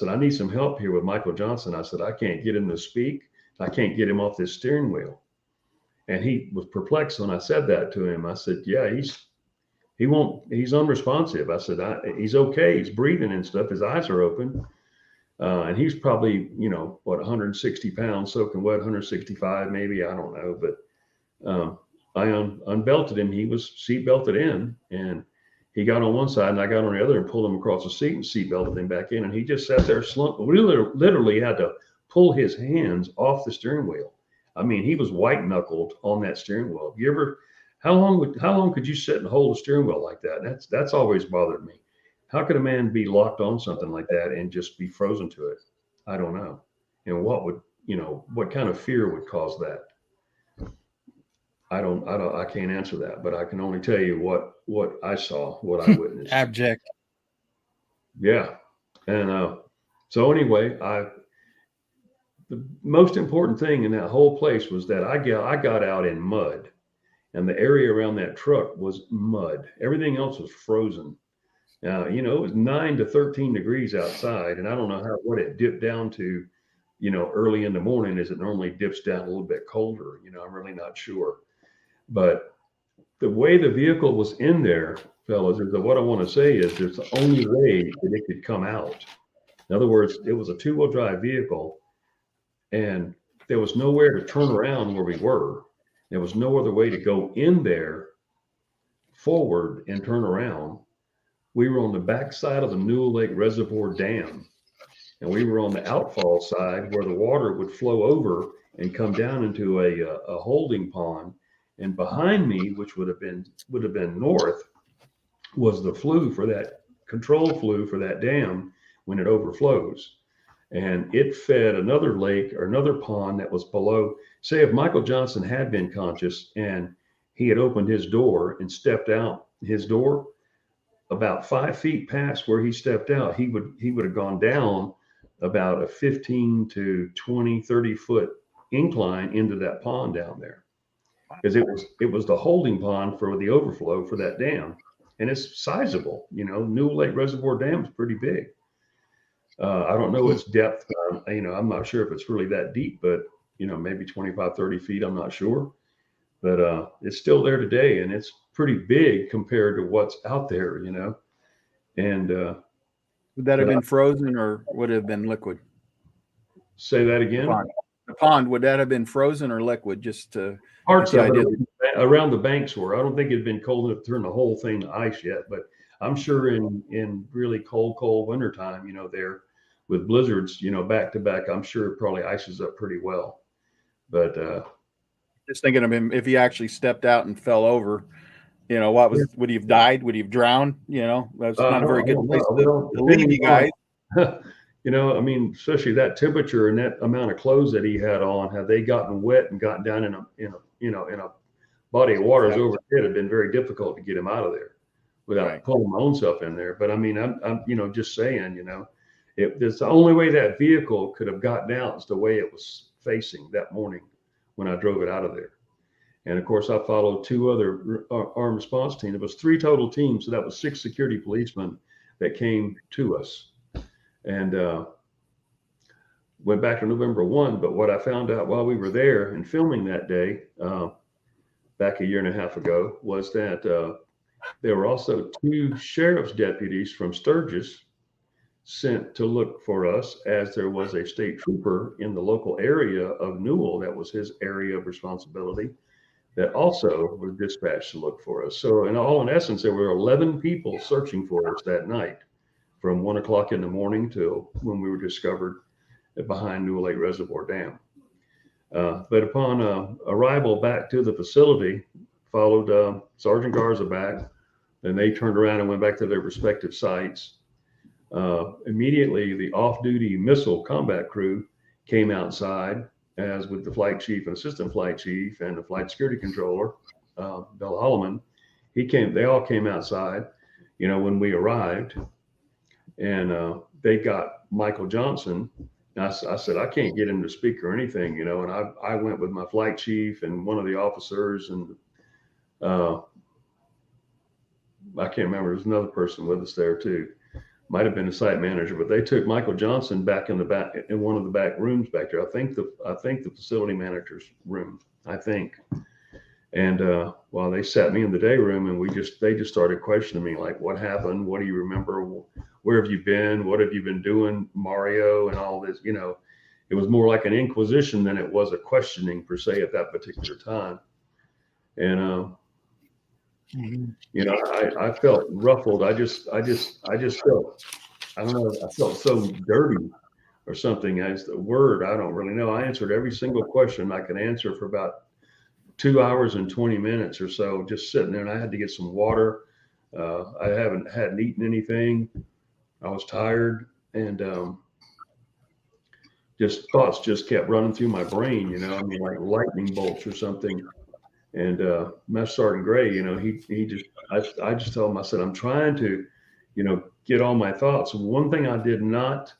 I need some help here with Michael Johnson. I said, I can't get him to speak. I can't get him off this steering wheel. And he was perplexed when I said that to him. I said, yeah, he's unresponsive. I said, he's okay. He's breathing and stuff. His eyes are open. And he's probably, 160 pounds soaking wet, 165 maybe. I don't know. But I unbelted him. He was seat belted in, and he got on one side and I got on the other and pulled him across the seat and seat belted him back in. And he just sat there slumped. We literally had to pull his hands off the steering wheel. I mean, he was white knuckled on that steering wheel. How long could you sit and hold a steering wheel like that? That's always bothered me. How could a man be locked on something like that and just be frozen to it? I don't know. And what kind of fear would cause that? I can't answer that, but I can only tell you what I saw, what I witnessed. Abject. Yeah. And so anyway, the most important thing in that whole place was that I got out in mud, and the area around that truck was mud. Everything else was frozen. Now, it was 9 to 13 degrees outside, and I don't know what it dipped down to, early in the morning, as it normally dips down a little bit colder. I'm really not sure. But the way the vehicle was in there, fellas, what I want to say is there's the only way that it could come out. In other words, it was a two-wheel drive vehicle, and there was nowhere to turn around where we were. There was no other way to go in there forward and turn around. We were on the backside of the Newell Lake Reservoir Dam, and we were on the outfall side where the water would flow over and come down into a holding pond. And behind me, which would have been north, was the flue for that control flue for that dam when it overflows. And it fed another lake or another pond that was below. Say if Michael Johnson had been conscious and he had opened his door and stepped out his door, about 5 feet past where he stepped out, he would have gone down about a 15 to 20, 30 foot incline into that pond down there. Because it was the holding pond for the overflow for that dam. And it's sizable, Newell Lake Reservoir Dam is pretty big. I don't know its depth. I'm not sure if it's really that deep, but, maybe 25, 30 feet. I'm not sure. But it's still there today, and it's pretty big compared to what's out there, And would that have been frozen or would it have been liquid? Say that again. The pond, would that have been frozen or liquid? Just to parts of it around the banks were. I don't think it had been cold enough to turn the whole thing to ice yet, but I'm sure in really cold wintertime, there with blizzards, back to back, I'm sure it probably ices up pretty well. But just thinking of him, if he actually stepped out and fell over, would he have died? Would he have drowned? That's not a very good place to leave you guys. Especially that temperature and that amount of clothes that he had on, had they gotten wet and gotten down in a body of water over it, it'd have been very difficult to get him out of there without pulling my own self in there. But I'm just saying, it's the only way that vehicle could have gotten out is the way it was facing that morning when I drove it out of there. And of course, I followed 2 other armed response teams. It was 3 total teams, so that was 6 security policemen that came to us. And went back to November 1. But what I found out while we were there and filming that day, back a year and a half ago, was that there were also 2 sheriff's deputies from Sturgis sent to look for us, as there was a state trooper in the local area of Newell that was his area of responsibility that also were dispatched to look for us. So in essence, there were 11 people searching for us that night, from 1 o'clock in the morning till when we were discovered behind Newell Lake Reservoir Dam. But upon arrival back to the facility, followed Sergeant Garza back, and they turned around and went back to their respective sites. Immediately, the off-duty missile combat crew came outside, as with the flight chief and assistant flight chief and the flight security controller, Bill Holloman. They all came outside, when we arrived. And they got Michael Johnson. I said, I can't get him to speak or anything, and I went with my flight chief and one of the officers, and I can't remember. There's another person with us there too. Might have been a site manager, but they took Michael Johnson back in one of the back rooms back there. I think the facility manager's room. I think. And while they sat me in the day room, and they just started questioning me, like, what happened? What do you remember? Where have you been? What have you been doing, Mario? And all this, it was more like an inquisition than it was a questioning per se at that particular time. And I felt ruffled. I just felt, I don't know, I felt so dirty or something as the word. I don't really know. I answered every single question I could answer for about 2 hours and 20 minutes or so, just sitting there, and I had to get some water. I hadn't eaten anything. I was tired, and just thoughts just kept running through my brain, like lightning bolts or something. And Master Sergeant Gray, I just told him, I said, I'm trying to, get all my thoughts. One thing I did not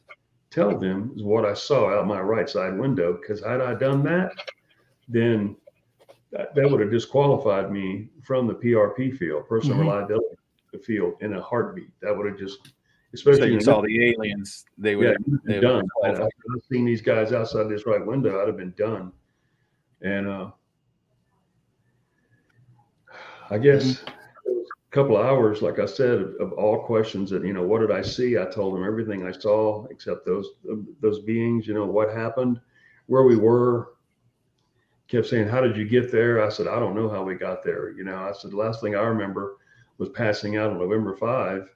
tell them is what I saw out my right side window, because had I done that, then that would have disqualified me from the PRP field, personal reliability field, in a heartbeat. That would have just, especially so you saw the aliens, they would have done. I've seen these guys outside this right window, I'd have been done. And I guess it was a couple of hours, like I said, of all questions that, what did I see? I told them everything I saw except those beings, what happened, where we were. Kept saying, how did you get there? I said, I don't know how we got there. I said, the last thing I remember was passing out on November 5.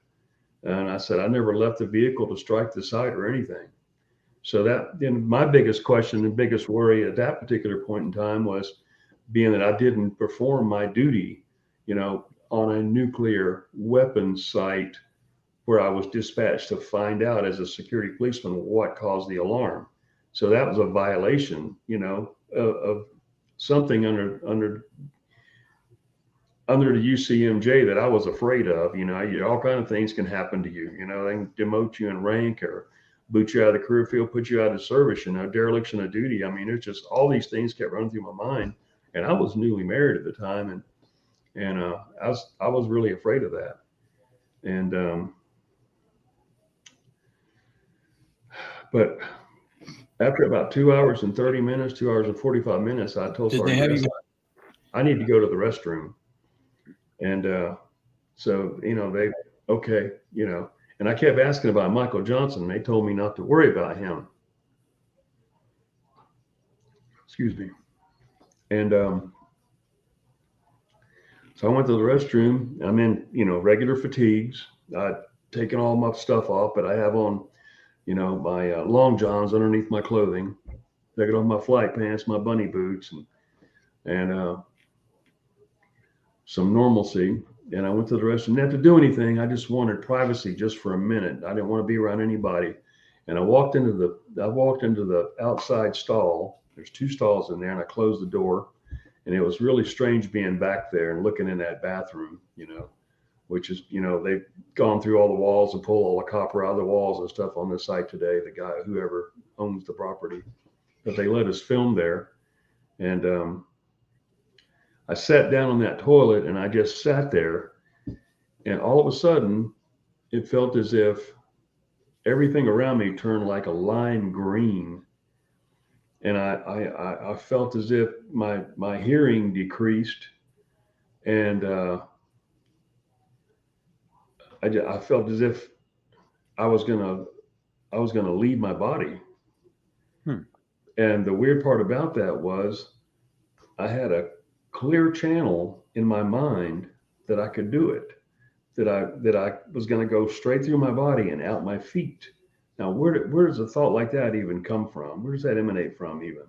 And I said, I never left the vehicle to strike the site or anything. So my biggest question and biggest worry at that particular point in time was being that I didn't perform my duty, on a nuclear weapons site where I was dispatched to find out as a security policeman what caused the alarm. So that was a violation, of something under the UCMJ that I was afraid of. All kind of things can happen to you. They can demote you in rank or boot you out of the career field, put you out of service, dereliction of duty. I mean, it's just all these things kept running through my mind. And I was newly married at the time, and I was really afraid of that. And but after about 2 hours and 30 minutes, 2 hours and 45 minutes, I told Sergeant, I need to go to the restroom. And so, okay, and I kept asking about Michael Johnson. They told me not to worry about him. Excuse me. And so I went to the restroom. I'm in, regular fatigues. I'd taken all my stuff off, but I have on, my long johns underneath my clothing. Taking off my flight pants, my bunny boots, and some normalcy. And I went to the restroom. Didn't have to do anything. I just wanted privacy just for a minute. I didn't want to be around anybody. And I walked into the outside stall. There's 2 stalls in there, and I closed the door. And it was really strange being back there and looking in that bathroom, which is, they've gone through all the walls and pulled all the copper out of the walls and stuff on this site today, whoever owns the property. But they let us film there. And I sat down on that toilet, and I just sat there. And all of a sudden, it felt as if everything around me turned like a lime green. And I felt as if my hearing decreased, and I felt as if I was gonna leave my body. And the weird part about that was I had a clear channel in my mind that I could do it, that I was going to go straight through my body and out my feet. Now, where does a thought like that even come from? Where does that emanate from even?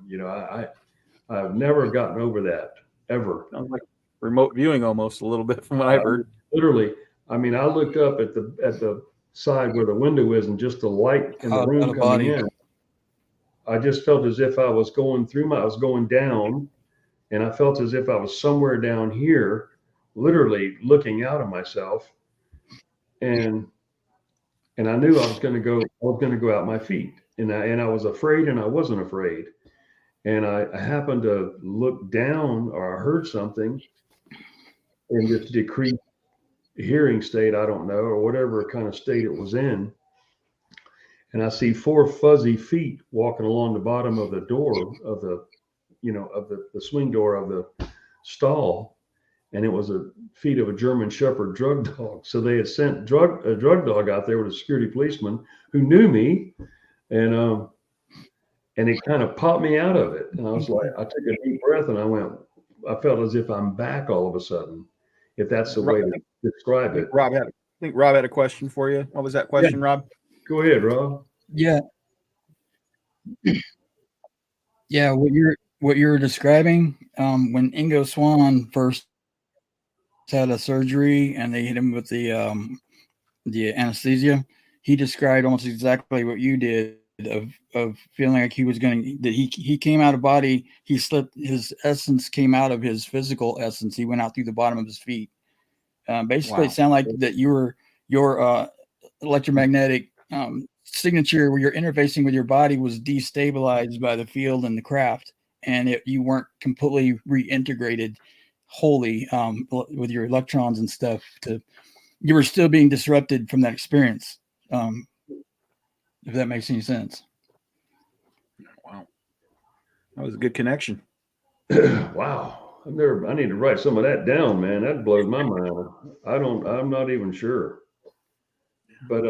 I've never gotten over that, ever. Sounds like remote viewing almost a little bit from what I've heard. Literally. I mean, I looked up at the side where the window is, and just the light in the room coming in. I just felt as if I was going down, and I felt as if I was somewhere down here, literally looking out of myself. And I knew I was going to go out my feet, and I was afraid, and I wasn't afraid. And I happened to look down, or I heard something, and just decreased hearing state, I don't know, or whatever kind of state it was in. And I see 4 fuzzy feet walking along the bottom of the door of the, of the swing door of the stall. And it was a feet of a German Shepherd drug dog. So they had sent a drug dog out there with a security policeman who knew me. And it kind of popped me out of it. And I was like, I took a deep breath and I felt as if I'm back all of a sudden, if that's the way to describe it. I think Rob had a question for you. What was that question, Rob? Go ahead, Rob. Yeah. Yeah. What you're describing, when Ingo Swann first had a surgery and they hit him with the anesthesia, he described almost exactly what you did of feeling like he was going to, he came out of body. He slipped, his essence came out of his physical essence. He went out through the bottom of his feet. Basically, wow. It sounded like that your electromagnetic signature where you're interfacing with your body was destabilized by the field and the craft, and you weren't completely reintegrated wholly with your electrons and stuff. You were still being disrupted from that experience, if that makes any sense. Wow, that was a good connection. Wow. I need to write some of that down, man. That blows my mind. I'm not even sure. But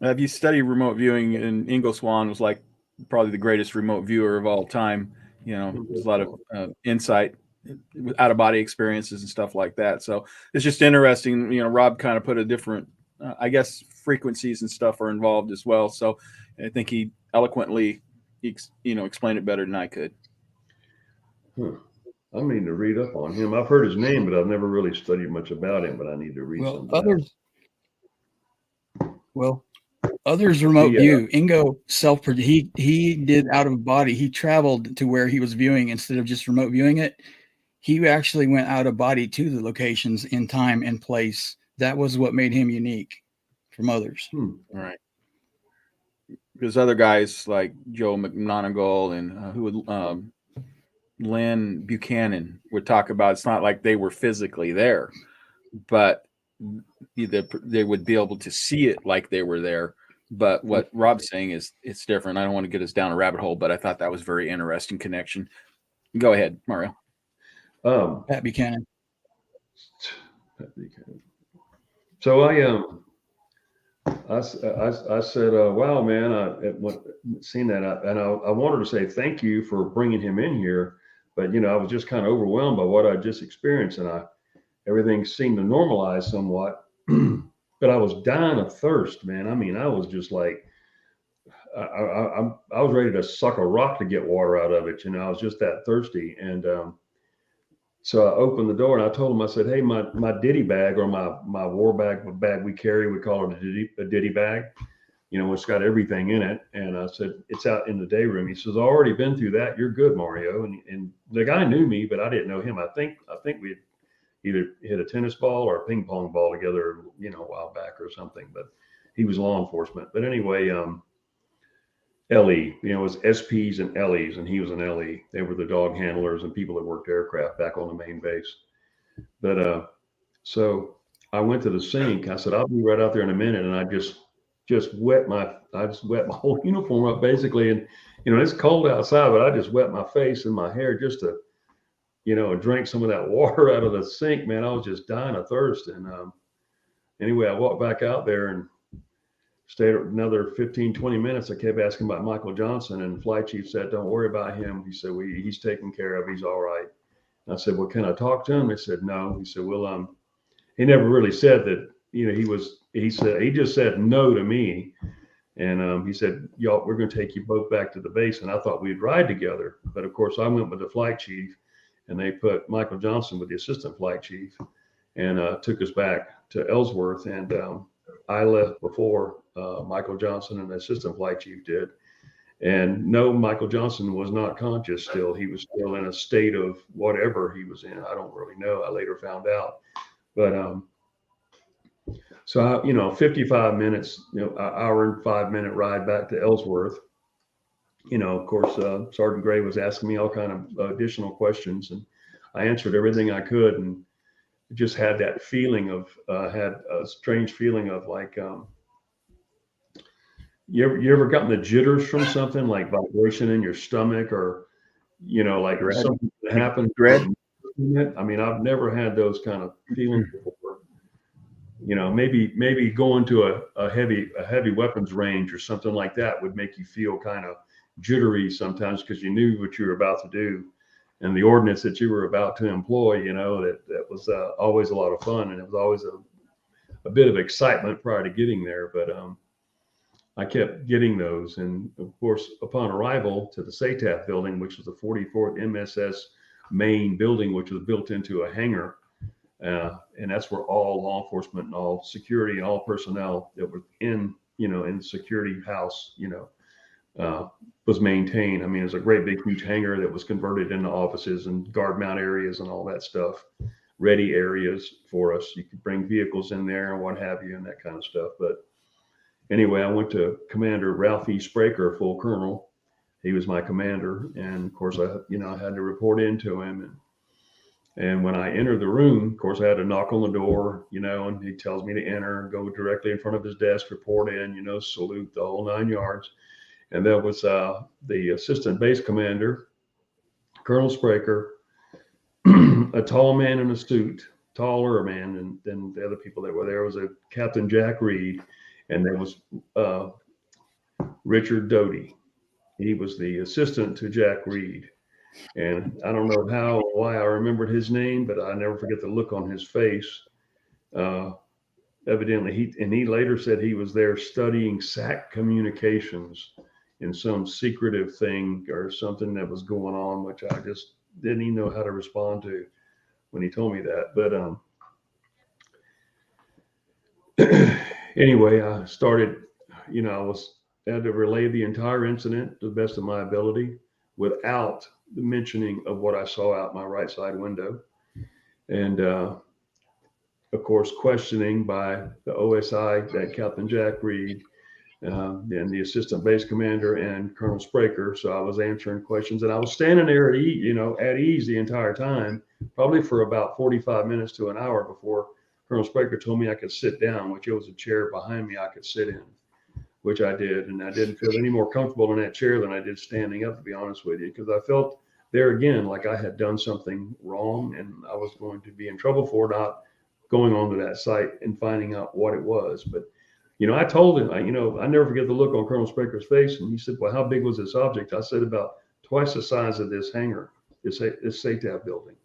if you study remote viewing, and Ingo Swann was like probably the greatest remote viewer of all time. There's a lot of insight, out of body experiences and stuff like that. So it's just interesting. Rob kind of put a different, I guess, frequencies and stuff are involved as well. So I think he eloquently, explained it better than I could. I need to read up on him. I've heard his name, but I've never really studied much about him. But I need to read some. Others remote view. Ingo he did out of body. He traveled to where he was viewing instead of just remote viewing it. He actually went out of body to the locations in time and place. That was what made him unique from others. All right. Because other guys like Joe McMonagle and Lynn Buchanan would talk about, it's not like they were physically there, but they would be able to see it like they were there. But what Rob's saying is it's different. I don't want to get us down a rabbit hole, but I thought that was a very interesting connection. Go ahead, Mario. Pat Buchanan. So I said, wow, man, I seen that. I wanted to say thank you for bringing him in here. But, I was just kind of overwhelmed by what I just experienced, and everything seemed to normalize somewhat. But I was dying of thirst, man. I mean, I was just like, I was ready to suck a rock to get water out of it. I was just that thirsty. And so I opened the door and I told him, I said, hey, my ditty bag, or my war bag we carry, we call it a ditty bag. It's got everything in it. And I said, it's out in the day room. He says, I've already been through that. You're good, Mario. And the guy knew me, but I didn't know him. I think we either hit a tennis ball or a ping pong ball together, a while back or something, but he was law enforcement. But anyway, LE, it was SPs and LEs, and he was an LE. They were the dog handlers and people that worked aircraft back on the main base. But so I went to the sink. I said, I'll be right out there in a minute. And I just wet my whole uniform up basically. And, it's cold outside, but I just wet my face and my hair just to, drink some of that water out of the sink, man. I was just dying of thirst. And anyway, I walked back out there and stayed another 15, 20 minutes. I kept asking about Michael Johnson, and the flight chief said, don't worry about him. He said, he's taken care of. He's all right. And I said, well, can I talk to him? He said, no. He said, well, he never really said that, he just said no to me. And he said, y'all, we're going to take you both back to the base. And I thought we'd ride together. But of course I went with the flight chief, and they put Michael Johnson with the assistant flight chief, and took us back to Ellsworth. And I left before Michael Johnson and the assistant flight chief did. And no, Michael Johnson was not conscious still. He was still in a state of whatever he was in. I don't really know. I later found out. But so 55 minutes, an hour and 5 minute ride back to Ellsworth. Of course, Sergeant Gray was asking me all kind of additional questions, and I answered everything I could. And just had that feeling of, had a strange feeling of like, you ever gotten the jitters from something like vibration in your stomach, or, like Dread. something that Like happened? dread. I mean, I've never had those kind of feelings before. Maybe going to a heavy weapons range or something like that would make you feel kind of jittery sometimes, because you knew what you were about to do and the ordinance that you were about to employ. That was always a lot of fun, and it was always a bit of excitement prior to getting there. But I kept getting those, and of course, upon arrival to the SATAF building, which was the 44th MSS main building, which was built into a hangar. And that's where all law enforcement and all security and all personnel that were in the security house, was maintained. I mean, it was a great big huge hangar that was converted into offices and guard mount areas and all that stuff, ready areas for us. You could bring vehicles in there and what have you and that kind of stuff. But anyway, I went to Commander Ralph E. Spraker, full colonel. He was my commander. And of course, I had to report into him. And when I entered the room, of course, I had to knock on the door, and he tells me to enter, go directly in front of his desk, report in, salute, the whole 9 yards. And that was the assistant base commander, Colonel Spraker, a tall man in a suit, taller man than the other people that were there. Was a Captain Jack Reed, and there was Richard Doty. He was the assistant to Jack Reed. And I don't know why I remembered his name, but I never forget the look on his face. Evidently, he later said he was there studying SAC communications in some secretive thing or something that was going on, which I just didn't even know how to respond to when he told me that. But anyway, I started, I had to relay the entire incident to the best of my ability without the mentioning of what I saw out my right side window. And of course, questioning by the OSI, that Captain Jack Reed, and the assistant base commander and Colonel Spraker. So I was answering questions, and I was standing there at ease the entire time, probably for about 45 minutes to an hour before Colonel Spraker told me I could sit down, which it was a chair behind me I could sit in, which I did. And I didn't feel any more comfortable in that chair than I did standing up, to be honest with you, because I felt there again like I had done something wrong and I was going to be in trouble for not going onto that site and finding out what it was. But I told him, I never forget the look on Colonel Spraker's face. And he said, well, how big was this object? I said, about twice the size of this hangar, this SATAF building.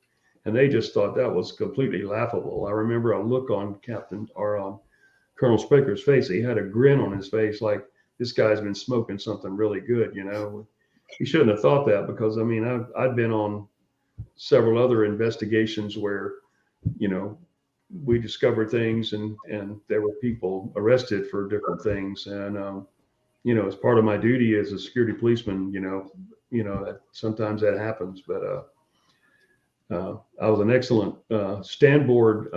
And they just thought that was completely laughable. I remember a look on Colonel Spraker's face. He had a grin on his face, like this guy's been smoking something really good. He shouldn't have thought that, because I'd been on several other investigations where, we discovered things and there were people arrested for different things. And, as part of my duty as a security policeman, sometimes that happens. But I was an excellent standboard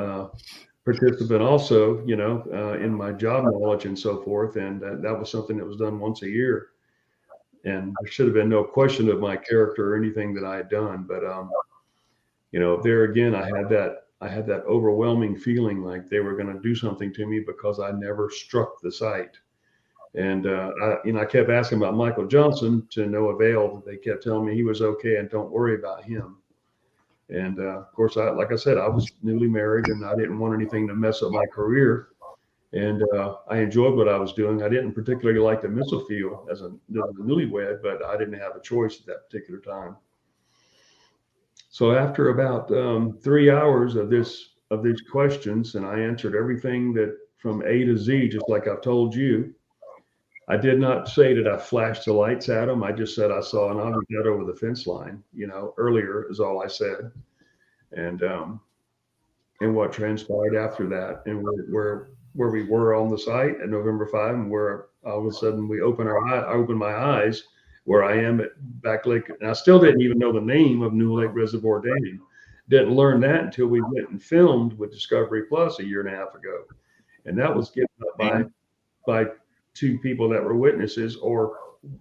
participant also, in my job knowledge and so forth. And that was something that was done once a year. And there should have been no question of my character or anything that I had done. But, there again, I had that overwhelming feeling like they were going to do something to me because I never struck the site. And, I kept asking about Michael Johnson, to no avail. They kept telling me he was okay and don't worry about him. And of course, like I said, I was newly married and I didn't want anything to mess up my career. And I enjoyed what I was doing. I didn't particularly like the missile field as a newlywed, but I didn't have a choice at that particular time. So after about 3 hours of these questions, and I answered everything that from A to Z, just like I've told you. I did not say that I flashed the lights at them. I just said I saw an object out over the fence line, earlier is all I said. And what transpired after that, and where we were on the site at November 5, and where all of a sudden I opened my eyes where I am at Back Lake. And I still didn't even know the name of New Lake Reservoir Dam. Didn't learn that until we went and filmed with Discovery Plus a year and a half ago. And that was given up by two people that were witnesses, or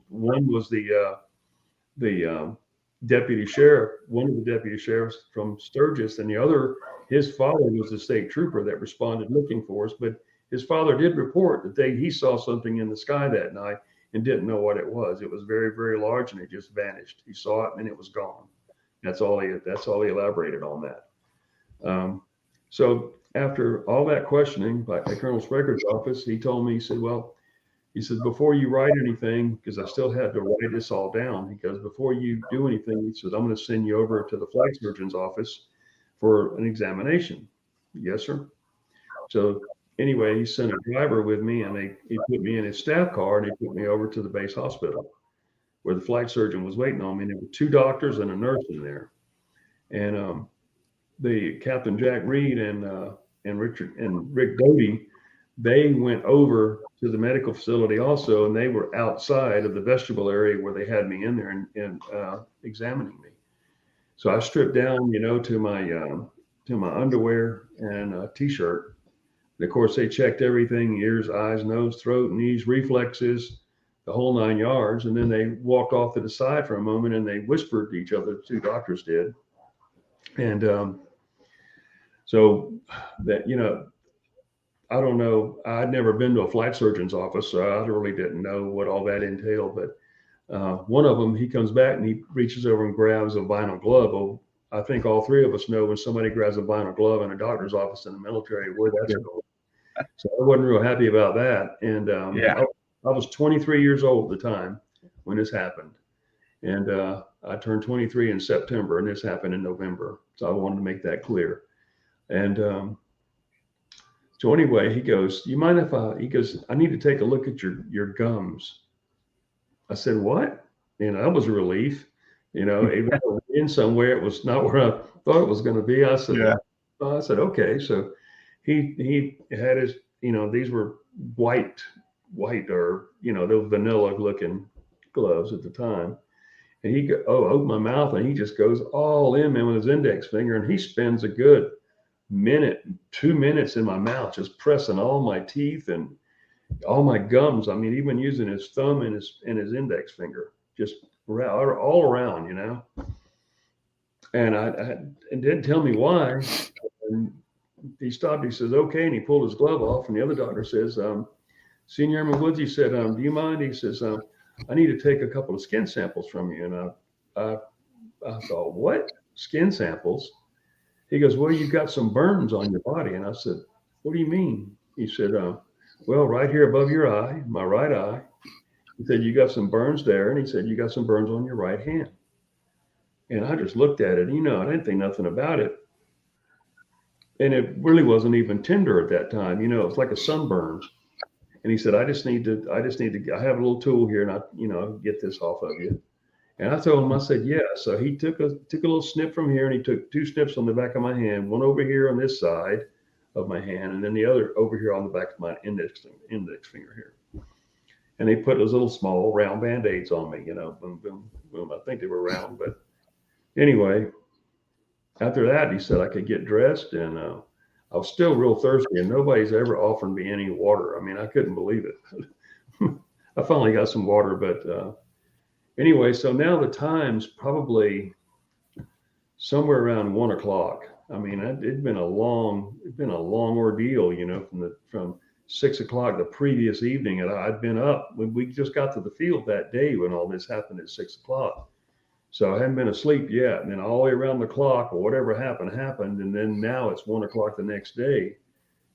one was the deputy sheriff, one of the deputy sheriffs from Sturgis, and the other his father was the state trooper that responded looking for us, but his father did report that he saw something in the sky that night and didn't know what it was. It was very, very large and it just vanished. He saw it and it was gone. That's all he elaborated on that. So after all that questioning by Colonel Sprecher's office, he told me, he said, well, he said, before you write anything, because I still had to write this all down, because before you do anything, he said, I'm going to send you over to the flag surgeon's office for an examination. Yes, sir. So anyway, he sent a driver with me, and he put me in his staff car, and he took me over to the base hospital where the flag surgeon was waiting on me. And there were 2 doctors and a nurse in there. And the Captain Jack Reed and Rick Doty, they went over to the medical facility also, and they were outside of the vestibule area where they had me in there and examining me. So I stripped down, to my underwear and a t-shirt. And of course, they checked everything: ears, eyes, nose, throat, knees, reflexes, the whole 9 yards. And then they walked off to the side for a moment and they whispered to each other. The 2 doctors did. And so that, I don't know. I'd never been to a flight surgeon's office, so I really didn't know what all that entailed. But one of them, he comes back and he reaches over and grabs a vinyl glove. Well, I think all 3 of us know when somebody grabs a vinyl glove in a doctor's office in the military, where that's going. So I wasn't real happy about that. And I was 23 years old at the time when this happened. And I turned 23 in September, and this happened in November. So I wanted to make that clear. And so anyway, he goes, "You mind if he goes, I need to take a look at your gums." I said, "What?" That was a relief. Even in somewhere, it was not where I thought it was going to be. I said, "Okay." So he had his, these were white or, those vanilla looking gloves at the time. And he opened my mouth and he just goes all in, man, with his index finger, and he spends a good minute, 2 minutes in my mouth, just pressing all my teeth and all my gums. I mean, even using his thumb and his index finger, just all around, And and didn't tell me why. And he stopped. He says, "Okay," and he pulled his glove off. And the other doctor says, "Senior Airman Woods," he said, "Do you mind?" He says, "I need to take a couple of skin samples from you." And I thought, "What? Skin samples?" He goes, "Well, you've got some burns on your body." And I said, "What do you mean?" He said, "Well, right here above your eye, my right eye." He said, "You got some burns there." And he said, "You got some burns on your right hand." And I just looked at it. I didn't think nothing about it. And it really wasn't even tender at that time. It was like a sunburn. And he said, I have a little tool here, and I'll get this off of you. And I told him, I said, "Yeah." So he took a little snip from here, and he took 2 snips on the back of my hand, one over here on this side of my hand, and then the other over here on the back of my index finger here. And they put those little small round Band-Aids on me, boom, boom, boom. I think they were round, but anyway, after that, he said I could get dressed, and I was still real thirsty, and nobody's ever offered me any water. I mean, I couldn't believe it. I finally got some water, but anyway, so now the time's probably somewhere around 1 o'clock. I mean, it'd been a long ordeal, from 6 o'clock the previous evening, and I'd been up when we just got to the field that day when all this happened at 6 o'clock. So I hadn't been asleep yet. And then all the way around the clock, or whatever happened. And then now it's 1 o'clock the next day.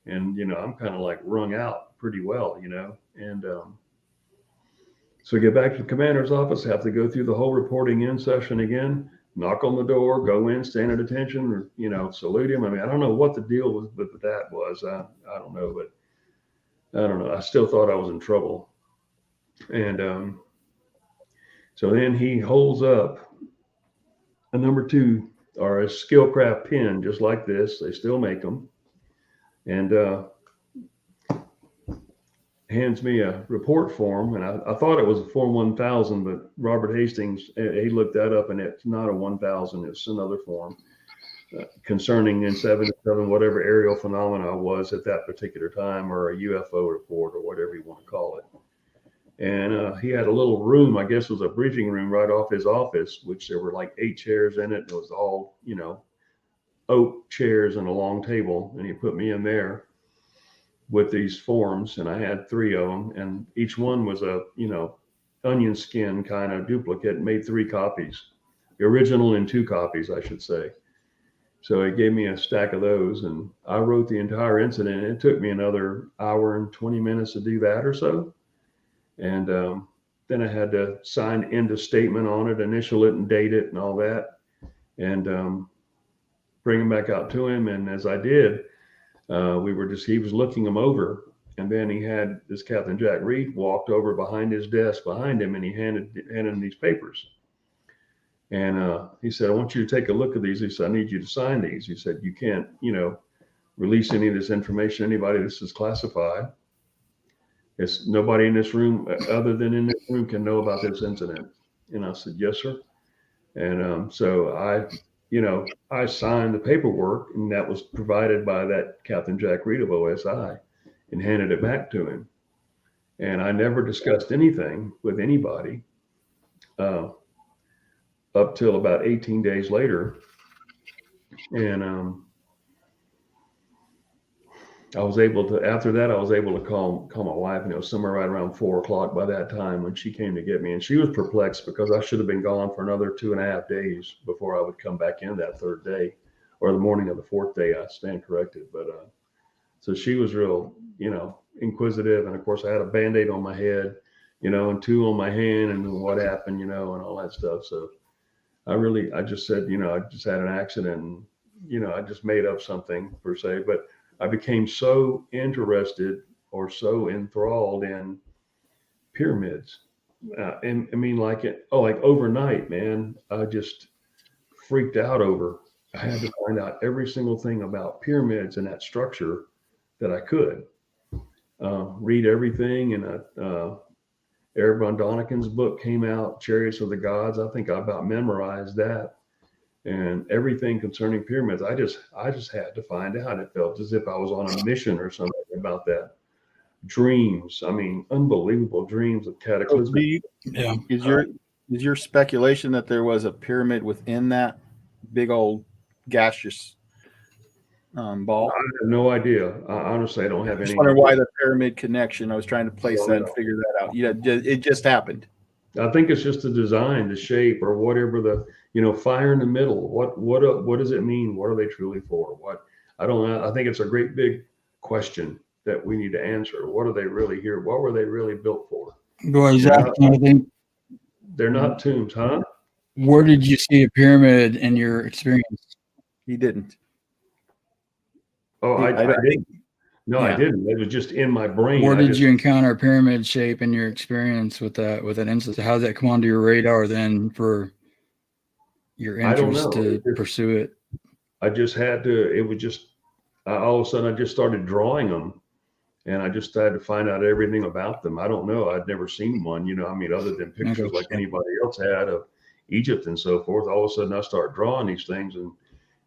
And, I'm kind of like wrung out pretty well, And so get back to the commander's office, have to go through the whole reporting in session again, knock on the door, go in, stand at attention, or, salute him. I mean, I don't know what the deal with that was. I don't know, but I don't know. I still thought I was in trouble. And so then he holds up a number 2 or a Skillcraft pin, just like this. They still make them. And hands me a report form. And I thought it was a Form 1000, but Robert Hastings, he looked that up, and it's not a 1000. It's another form concerning in 77, whatever aerial phenomena was at that particular time, or a UFO report, or whatever you want to call it. And he had a little room, I guess it was a briefing room right off his office, which there were like 8 chairs in it. It was all, oak chairs and a long table, and he put me in there with these forms, and I had 3 of them, and each one was a, onion skin kind of duplicate. Made 3 copies, the original and 2 copies, I should say. So he gave me a stack of those, and I wrote the entire incident. It took me another hour and 20 minutes to do that or so. And then I had to sign end a statement on it, initial it and date it and all that, and bring them back out to him. And as I did, he was looking them over. And then he had this Captain Jack Reed walked over behind his desk behind him, and he handed him these papers. And he said, I want you to take a look at these. He said, I need you to sign these. He said, you can't, release any of this information to anybody. This is classified. It's nobody in this room other than in this room can know about this incident. And I said, yes, sir. And so I signed the paperwork, and that was provided by that Captain Jack Reed of OSI, and handed it back to him. And I never discussed anything with anybody up till about 18 days later. And after that, I was able to call my wife, somewhere right around 4 o'clock by that time, when she came to get me. And she was perplexed because I should have been gone for another 2.5 days before I would come back in that 3rd day, or the morning of the 4th day. I stand corrected. But so she was real, inquisitive. And of course, I had a Band-Aid on my head, and 2 on my hand, and what happened, and all that stuff. So I just said, I just had an accident, and, I just made up something per se. But I became so interested or so enthralled in pyramids. And I mean, like overnight, man, I just freaked out over. I had to find out every single thing about pyramids and that structure that I could. Read everything. And Eric von Daniken's book came out, Chariots of the Gods. I think I about memorized that. And everything concerning pyramids, I just had to find out. It felt as if I was on a mission or something about that. Dreams, I mean, unbelievable dreams of cataclysmic. Yeah. Is your speculation that there was a pyramid within that big old gaseous ball? I have no idea. Honestly, I don't have any. I just wonder why the pyramid connection. I was trying to place that and figure that out. Yeah, it just happened. I think it's just the design, the shape, or whatever fire in the middle. What does it mean? What are they truly for? I don't know. I think it's a great big question that we need to answer. What are they really here? What were they really built for? Well, exactly. I think they're not tombs, huh? Where did you see a pyramid in your experience? He didn't. Oh, I didn't. No, yeah. I didn't. It was just in my brain. Where did you encounter a pyramid shape in your experience with an instance? How did that come onto your radar then for your interest to pursue it? I just had to. It was just all of a sudden I just started drawing them, and I just had to find out everything about them. I don't know. I'd never seen one. Other than pictures like anybody else had of Egypt and so forth. All of a sudden I start drawing these things, and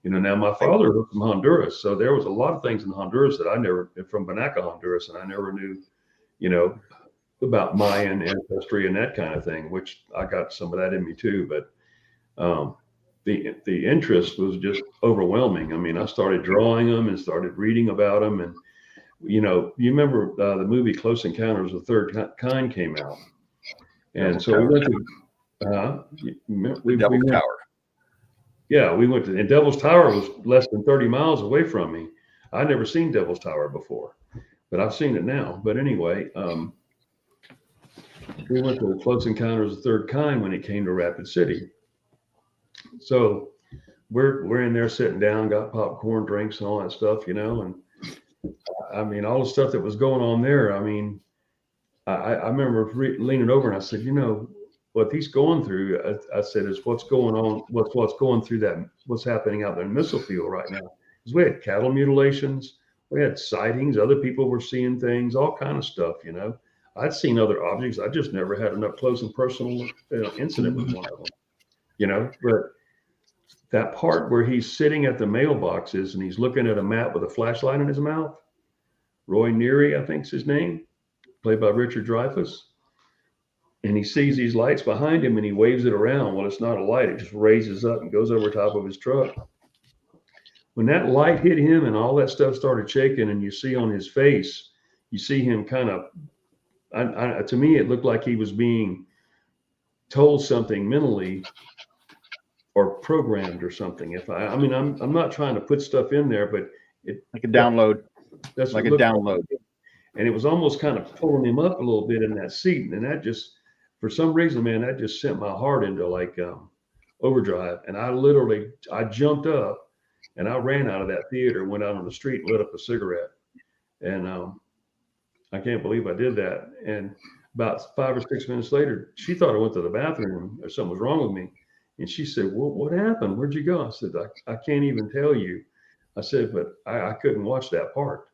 now my father was from Honduras, so there was a lot of things in Honduras that I never, from Banaca, Honduras, and I never knew, about Mayan ancestry and that kind of thing, which I got some of that in me too. But the interest was just overwhelming. I mean, I started drawing them and started reading about them, and you remember the movie Close Encounters of the Third Kind came out, and so we went to Devil Tower. Yeah, we went to, and Devil's Tower was less than 30 miles away from me. I'd never seen Devil's Tower before, but I've seen it now. But anyway, we went to Close Encounters of the Third Kind when it came to Rapid City. So we're in there sitting down, got popcorn, drinks, and all that stuff, and I mean, all the stuff that was going on there. I mean, I remember leaning over and I said, what he's going through, I said, is what's going on, what's going through that, what's happening out there in the missile field right now. Because we had cattle mutilations, we had sightings, other people were seeing things, all kind of stuff, I'd seen other objects. I just never had an up close and personal incident with one of them, but that part where he's sitting at the mailboxes and he's looking at a map with a flashlight in his mouth, Roy Neary, I think's his name, played by Richard Dreyfuss. And he sees these lights behind him and he waves it around. Well, it's not a light. It just raises up and goes over top of his truck. when that light hit him and all that stuff started shaking, and you see on his face, you see him kind of, to me, it looked like he was being told something mentally or programmed or something. If I mean, I'm not trying to put stuff in there, but like a download. That's like what a it looked download. like. And it was almost kind of pulling him up a little bit in that seat. And that just, for some reason, man, that just sent my heart into like overdrive. And I jumped up and I ran out of that theater, went out on the street and lit up a cigarette. And I can't believe I did that. And about 5 or 6 minutes later, she thought I went to the bathroom or something was wrong with me. And she said, well, what happened? Where'd you go? I said, I can't even tell you. I said, but I couldn't watch that part.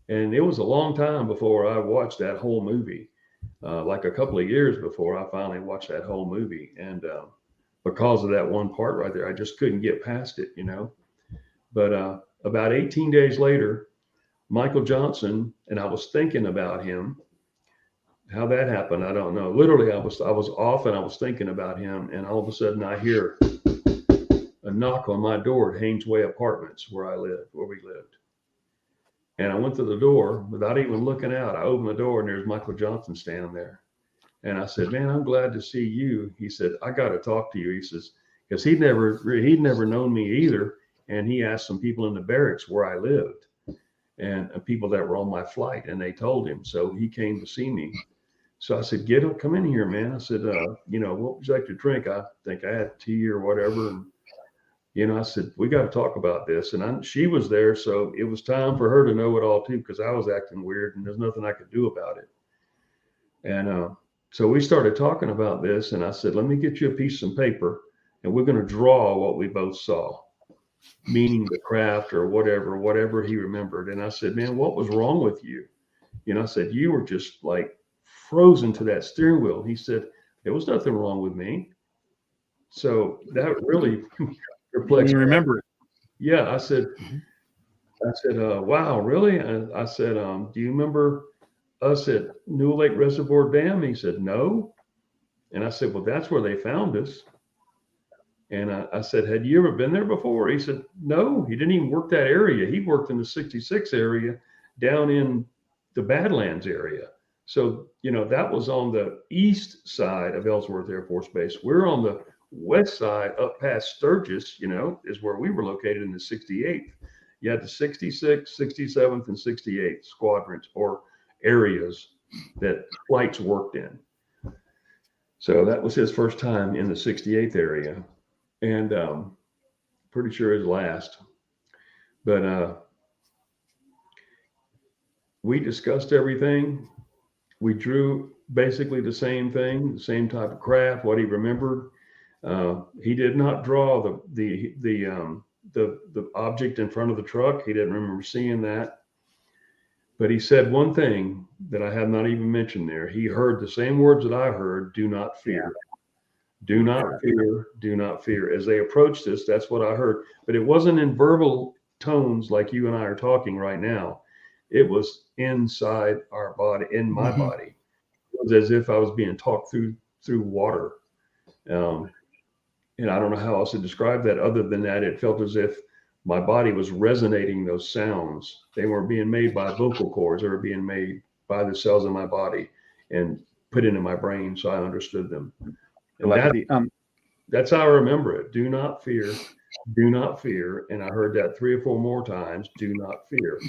And it was a long time before I watched that whole movie, like a couple of years before I finally watched that whole movie. And because of that one part right there, I just couldn't get past it, you know. But about 18 days later, Michael Johnson, and I was thinking about him. How that happened, I don't know. Literally, I was off and I was thinking about him, and all of a sudden I hear a knock on my door at Hainesway Apartments where we lived. And I went to the door without even looking out. I opened the door and there's Michael Johnson standing there. And I said, man, I'm glad to see you. He said, I got to talk to you. He says, because he'd never known me either. And he asked some people in the barracks where I lived and people that were on my flight, and they told him. So he came to see me. So I said, come in here, man. I said, you know, what would you like to drink? I think I had tea or whatever. And you know, I said, we got to talk about this. And she was there. So it was time for her to know it all too, because I was acting weird and there's nothing I could do about it. And so we started talking about this, and I said, let me get you a piece of paper and we're going to draw what we both saw, meaning the craft or whatever he remembered. And I said, man, what was wrong with you? You know, I said, you were just like frozen to that steering wheel. He said, there was nothing wrong with me. So that really perplexed. You remember it? Yeah, I said, wow, really? And I said, do you remember us at New Lake Reservoir Dam? He said, no. And I said, well, that's where they found us. And I said, had you ever been there before? He said, no, he didn't even work that area. He worked in the 66 area down in the Badlands area. So, you know, that was on the east side of Ellsworth Air Force Base. We're on the west side up past Sturgis, you know, is where we were located in the 68th. You had the 66th, 67th, and 68th squadrons or areas that flights worked in. So that was his first time in the 68th area, and pretty sure his last. But we discussed everything. We drew basically the same thing, the same type of craft, what he remembered. He did not draw the object in front of the truck. He didn't remember seeing that. But he said one thing that I have not even mentioned there. He heard the same words that I heard: do not fear. Do not fear, do not fear. As they approached us, that's what I heard. But it wasn't in verbal tones like you and I are talking right now. It was inside our body, in my body. It was as if I was being talked through water. And I don't know how else to describe that other than that it felt as if my body was resonating those sounds. They weren't being made by vocal cords. They were being made by the cells in my body and put into my brain, so I understood them. And that's how I remember it. Do not fear. Do not fear. And I heard that 3 or 4 more times. Do not fear.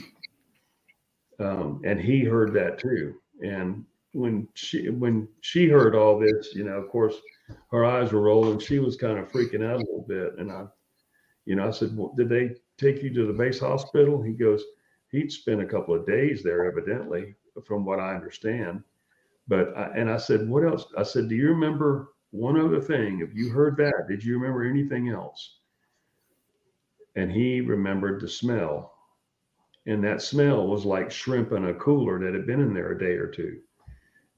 And he heard that too. And when she heard all this, you know, of course, her eyes were rolling. She was kind of freaking out a little bit. And I said, well, did they take you to the base hospital? He goes, he'd spent a couple of days there, evidently, from what I understand. But I said, what else? I said, do you remember one other thing? If you heard that, did you remember anything else? And he remembered the smell. And that smell was like shrimp in a cooler that had been in there a day or two.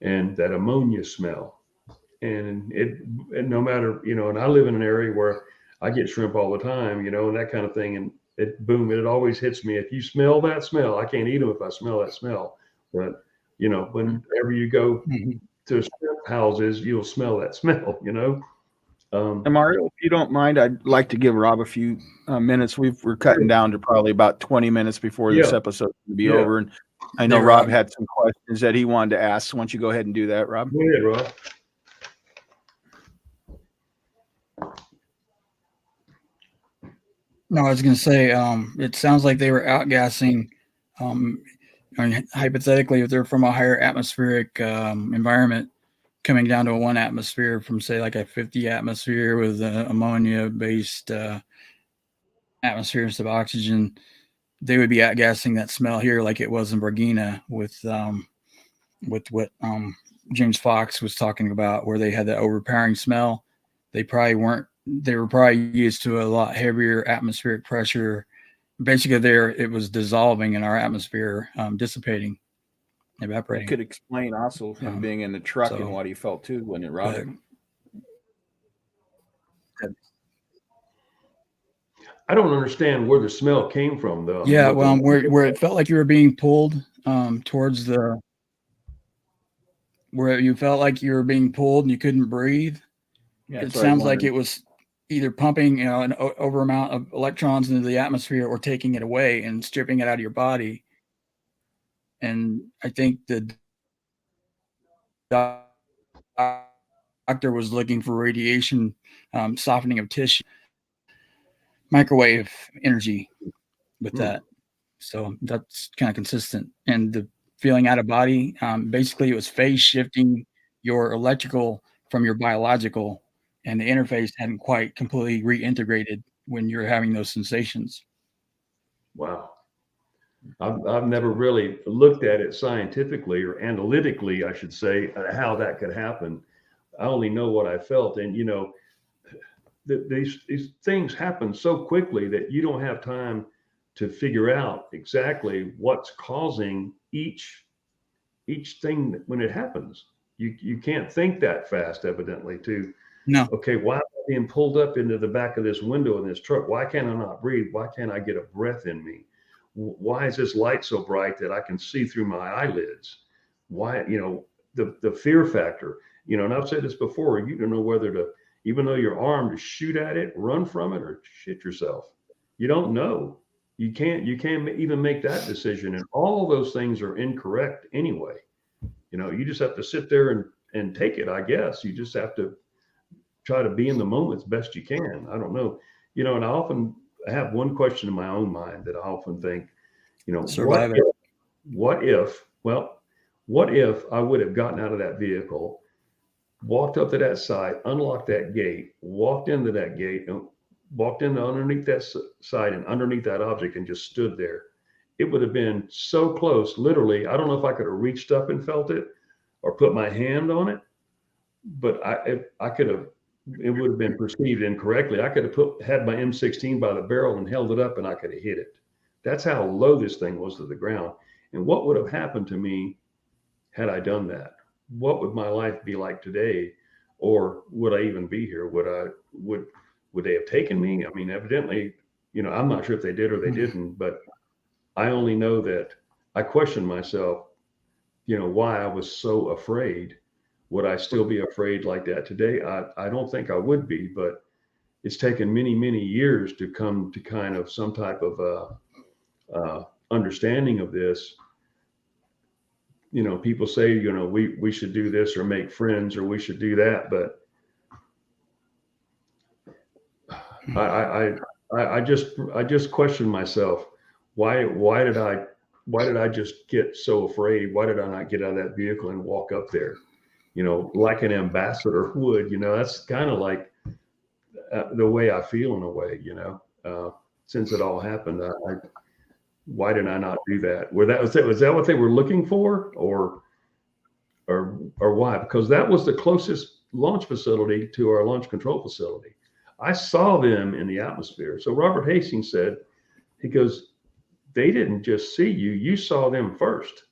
And that ammonia smell. And no matter, you know, and I live in an area where I get shrimp all the time, you know, and that kind of thing. And it always hits me. If you smell that smell, I can't eat them if I smell that smell. But, you know, whenever you go to shrimp houses, you'll smell that smell, you know. And Mario, if you don't mind, I'd like to give Rob a few minutes. We're cutting down to probably about 20 minutes before this Yeah. episode will be Yeah. over. And I know Hey, Rob Rob. had some questions that he wanted to ask. So why don't you go ahead and do that, Rob? Go ahead, Rob. No, I was going to say, it sounds like they were outgassing. I mean, hypothetically, if they're from a higher atmospheric environment, coming down to a 1 atmosphere from, say, like a 50 atmosphere with ammonia-based atmospheres of oxygen, they would be outgassing that smell here like it was in Vargina with what James Fox was talking about, where they had that overpowering smell. They probably weren't. They were probably used to a lot heavier atmospheric pressure. Basically, there it was dissolving in our atmosphere, dissipating, evaporating. Could explain also him being in the truck and so- what he felt too, wouldn't it, Rob? I don't understand where the smell came from, though. Yeah, well, where it felt like you were being pulled towards where you felt like you were being pulled and you couldn't breathe. Yeah, It sounds like it was either pumping, an over amount of electrons into the atmosphere or taking it away and stripping it out of your body. And I think the doctor was looking for radiation softening of tissue, microwave energy with that. So that's kind of consistent. And the feeling out of body, basically it was phase shifting your electrical from your biological, and the interface hadn't quite completely reintegrated when you're having those sensations. Wow. I've never really looked at it scientifically or analytically, I should say, how that could happen. I only know what I felt. And, these things happen so quickly that you don't have time to figure out exactly what's causing each thing when it happens. You can't think that fast, evidently, No. Okay, why am I being pulled up into the back of this window in this truck? Why can't I not breathe? Why can't I get a breath in me? Why is this light so bright that I can see through my eyelids? Why, the fear factor, and I've said this before, you don't know whether to, even though you're armed, to shoot at it, run from it, or shit yourself. You don't know. You can't even make that decision. And all those things are incorrect anyway. You just have to sit there and take it, I guess. You just have to try to be in the moment as best you can. I don't know. And I often have one question in my own mind that I often think, Survive it. what if I would have gotten out of that vehicle, walked up to that side, unlocked that gate, walked into that gate, and walked in underneath that side and underneath that object and just stood there. It would have been so close, literally. I don't know if I could have reached up and felt it or put my hand on it, but I could have, it would have been perceived incorrectly. I could have had my M16 by the barrel and held it up and I could have hit it. That's how low this thing was to the ground. And what would have happened to me had I done that? What would my life be like today? Or would I even be here? Would they have taken me? I mean, evidently, I'm not sure if they did or they didn't, but I only know that I questioned myself, why I was so afraid. Would I still be afraid like that today? I don't think I would be, but it's taken many, many years to come to kind of some type of understanding of this. People say, we should do this or make friends or we should do that, but I just question myself. Why did I just get so afraid? Why did I not get out of that vehicle and walk up there? Like an ambassador would. That's kind of like the way I feel in a way. Since it all happened, why did I not do that? Was that what they were looking for, or why? Because that was the closest launch facility to our launch control facility. I saw them in the atmosphere. So Robert Hastings said, he goes, they didn't just see you, you saw them first.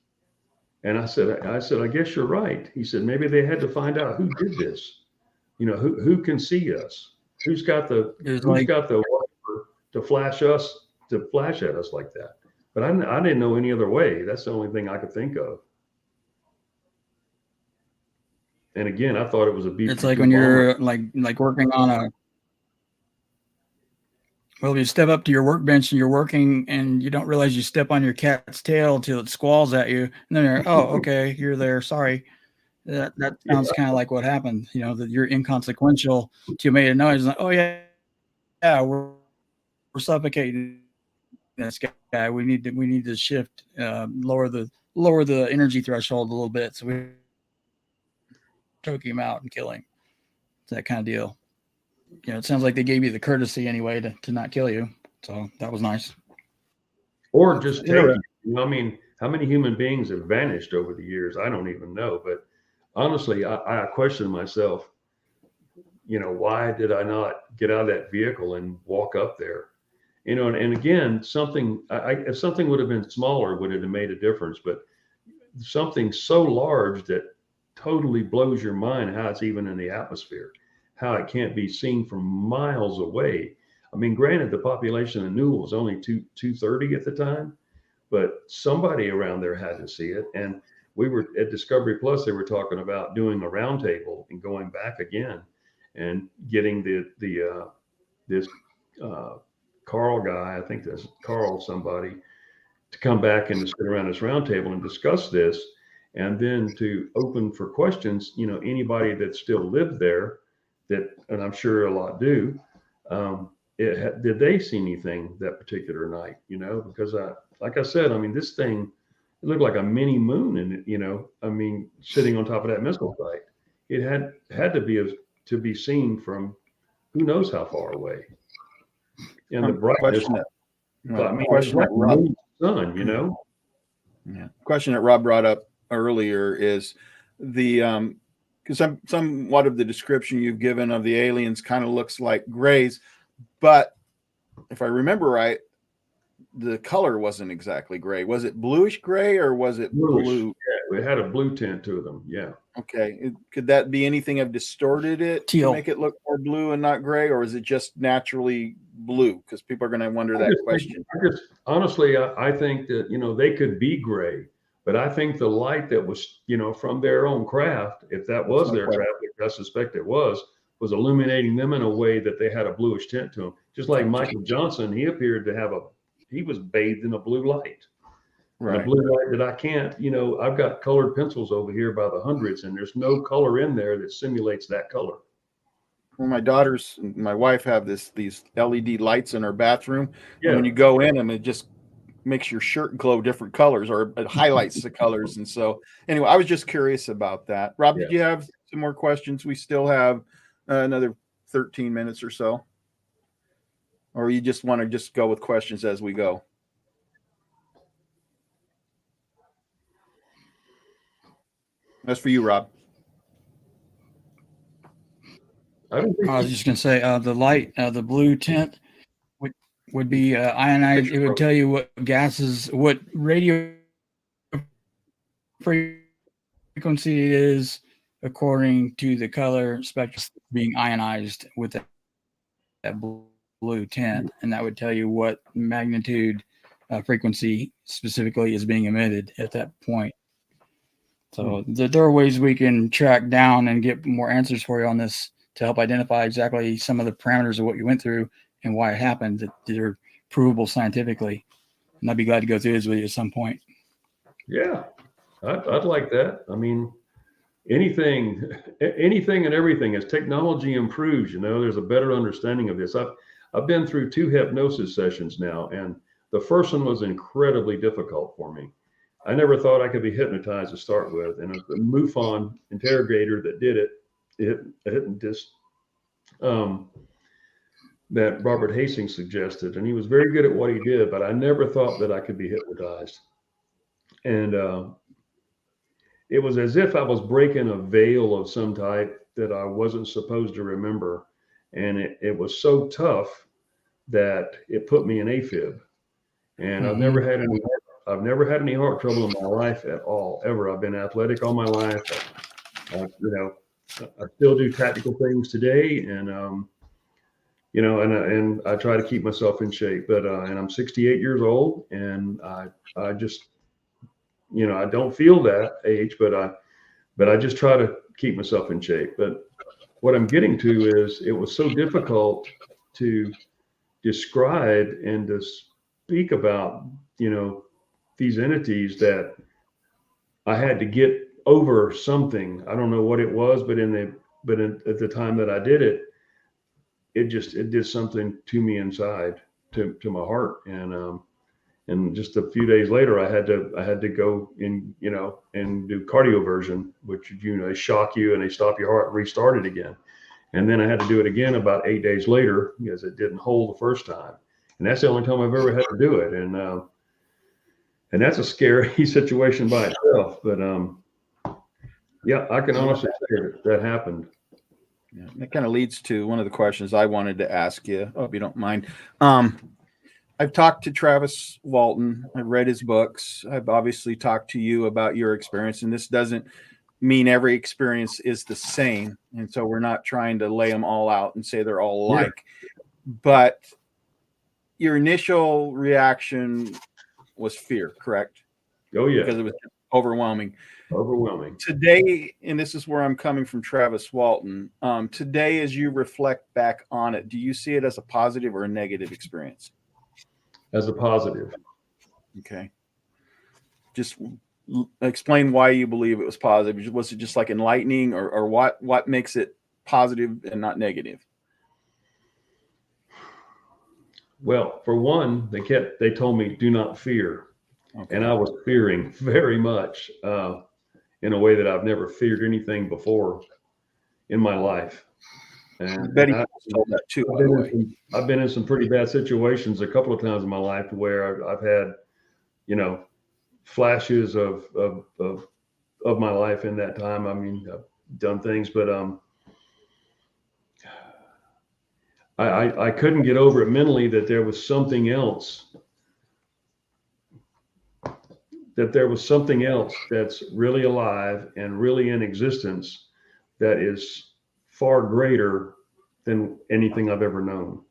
And I said, I guess you're right. He said, maybe they had to find out who did this. Who can see us? Who's got the whatever to flash at us like that? But I didn't know any other way. That's the only thing I could think of. And again, I thought it was a B-52 It's like when you're like working on a. Well, you step up to your workbench and you're working, and you don't realize you step on your cat's tail until it squalls at you, and then you're, oh, okay, you're there. Sorry. That sounds kind of like what happened. You know, that you're inconsequential till you made a noise. Like, oh yeah, we're suffocating this guy. We need to shift, lower the energy threshold a little bit, so we choke him out and kill him. It's that kind of deal. You know, it sounds like they gave you the courtesy anyway to not kill you. So that was nice. Or just take it. You know, I mean, how many human beings have vanished over the years? I don't even know. But honestly, I question myself, you know, why did I not get out of that vehicle and walk up there? You know, and again, if something would have been smaller, would it have made a difference? But something so large that totally blows your mind how it's even in the atmosphere, how it can't be seen from miles away. I mean, granted, the population of Newell was only 230 at the time, but somebody around there had to see it. And we were at Discovery Plus, they were talking about doing a roundtable and going back again and getting this Carl guy, I think that's Carl somebody, to come back and to sit around this roundtable and discuss this, and then to open for questions. You know, anybody that still lived there, and I'm sure a lot do, did they see anything that particular night? You know, because like I said, I mean, this thing, it looked like a mini moon, and you know, I mean, sitting on top of that missile site, it had to be seen from who knows how far away. And the brightness, I mean, question that Rob, sun, you know. Yeah. Question that Rob brought up earlier is the because somewhat of the description you've given of the aliens kind of looks like grays, but if I remember right, the color wasn't exactly gray. Was it bluish gray or was it Bluish. blue? Yeah, it had a blue tint to them. Yeah. Okay. Could that be anything have distorted it Teal. to make it look more blue and not gray, or is it just naturally blue? Because people are going to wonder that question. Honestly, I think that, you know, they could be gray, but I think the light that was, you know, from their own craft, if that was their craft, which I suspect it was illuminating them in a way that they had a bluish tint to them. Just like Michael Johnson, he appeared to have he was bathed in a blue light. Right. And a blue light that I can't, you know, I've got colored pencils over here by the hundreds, and there's no color in there that simulates that color. Well, my daughters and my wife have these LED lights in our bathroom. Yeah. And when you go in them, it just makes your shirt glow different colors, or it highlights the colors. And so anyway, I was just curious about that. Rob, did you have some more questions? We still have another 13 minutes or so. Or you just want to just go with questions as we go? That's for you, Rob. I was just going to say the light, the blue tint would be ionized. It would tell you what gases, what radio frequency it is according to the color spectrum being ionized with that blue tint, and that would tell you what magnitude frequency specifically is being emitted at that point. So there are ways we can track down and get more answers for you on this to help identify exactly some of the parameters of what you went through and why it happened that are provable scientifically. And I'd be glad to go through this with you at some point. Yeah, I'd like that. I mean, anything and everything, as technology improves, you know, there's a better understanding of this. I've been through 2 hypnosis sessions now, and the first one was incredibly difficult for me. I never thought I could be hypnotized to start with, and the MUFON interrogator that did that Robert Hastings suggested, and he was very good at what he did, but I never thought that I could be hypnotized. And it was as if I was breaking a veil of some type that I wasn't supposed to remember. And it was so tough that it put me in AFib. And I've never had any heart trouble in my life at all, ever. I've been athletic all my life. You know, I still do tactical things today, and you know, and I try to keep myself in shape. But and I'm 68 years old, and I just, you know, I don't feel that age, but but I just try to keep myself in shape. But what I'm getting to is it was so difficult to describe and to speak about, these entities that I had to get over something. I don't know what it was, but at the time that I did it, it did something to me inside, to my heart. And just a few days later, I had to go in, and do cardioversion, which, they shock you and they stop your heart and restart it again. And then I had to do it again about 8 days later because it didn't hold the first time. And that's the only time I've ever had to do it. And that's a scary situation by itself. But yeah, I can honestly say that happened. Yeah, that kind of leads to one of the questions I wanted to ask you. I hope you don't mind. I've talked to Travis Walton. I've read his books. I've obviously talked to you about your experience, and this doesn't mean every experience is the same. And so we're not trying to lay them all out and say they're all alike. Yeah. But your initial reaction was fear, correct? Oh, yeah. Because it was overwhelming. Overwhelming. Today, and this is where I'm coming from Travis Walton, today as you reflect back on it, do you see it as a positive or a negative experience? As a positive. Okay. Just explain why you believe it was positive. Was it just like enlightening, or what makes it positive and not negative? Well, for one, they told me do not fear. Okay. And I was fearing very much in a way that I've never feared anything before in my life. And Betty told that too, by the way. I've been in some pretty bad situations a couple of times in my life where I've had, flashes of my life in that time. I mean, I've done things, but I couldn't get over it mentally that there was something else. That there was something else that's really alive and really in existence that is far greater than anything I've ever known,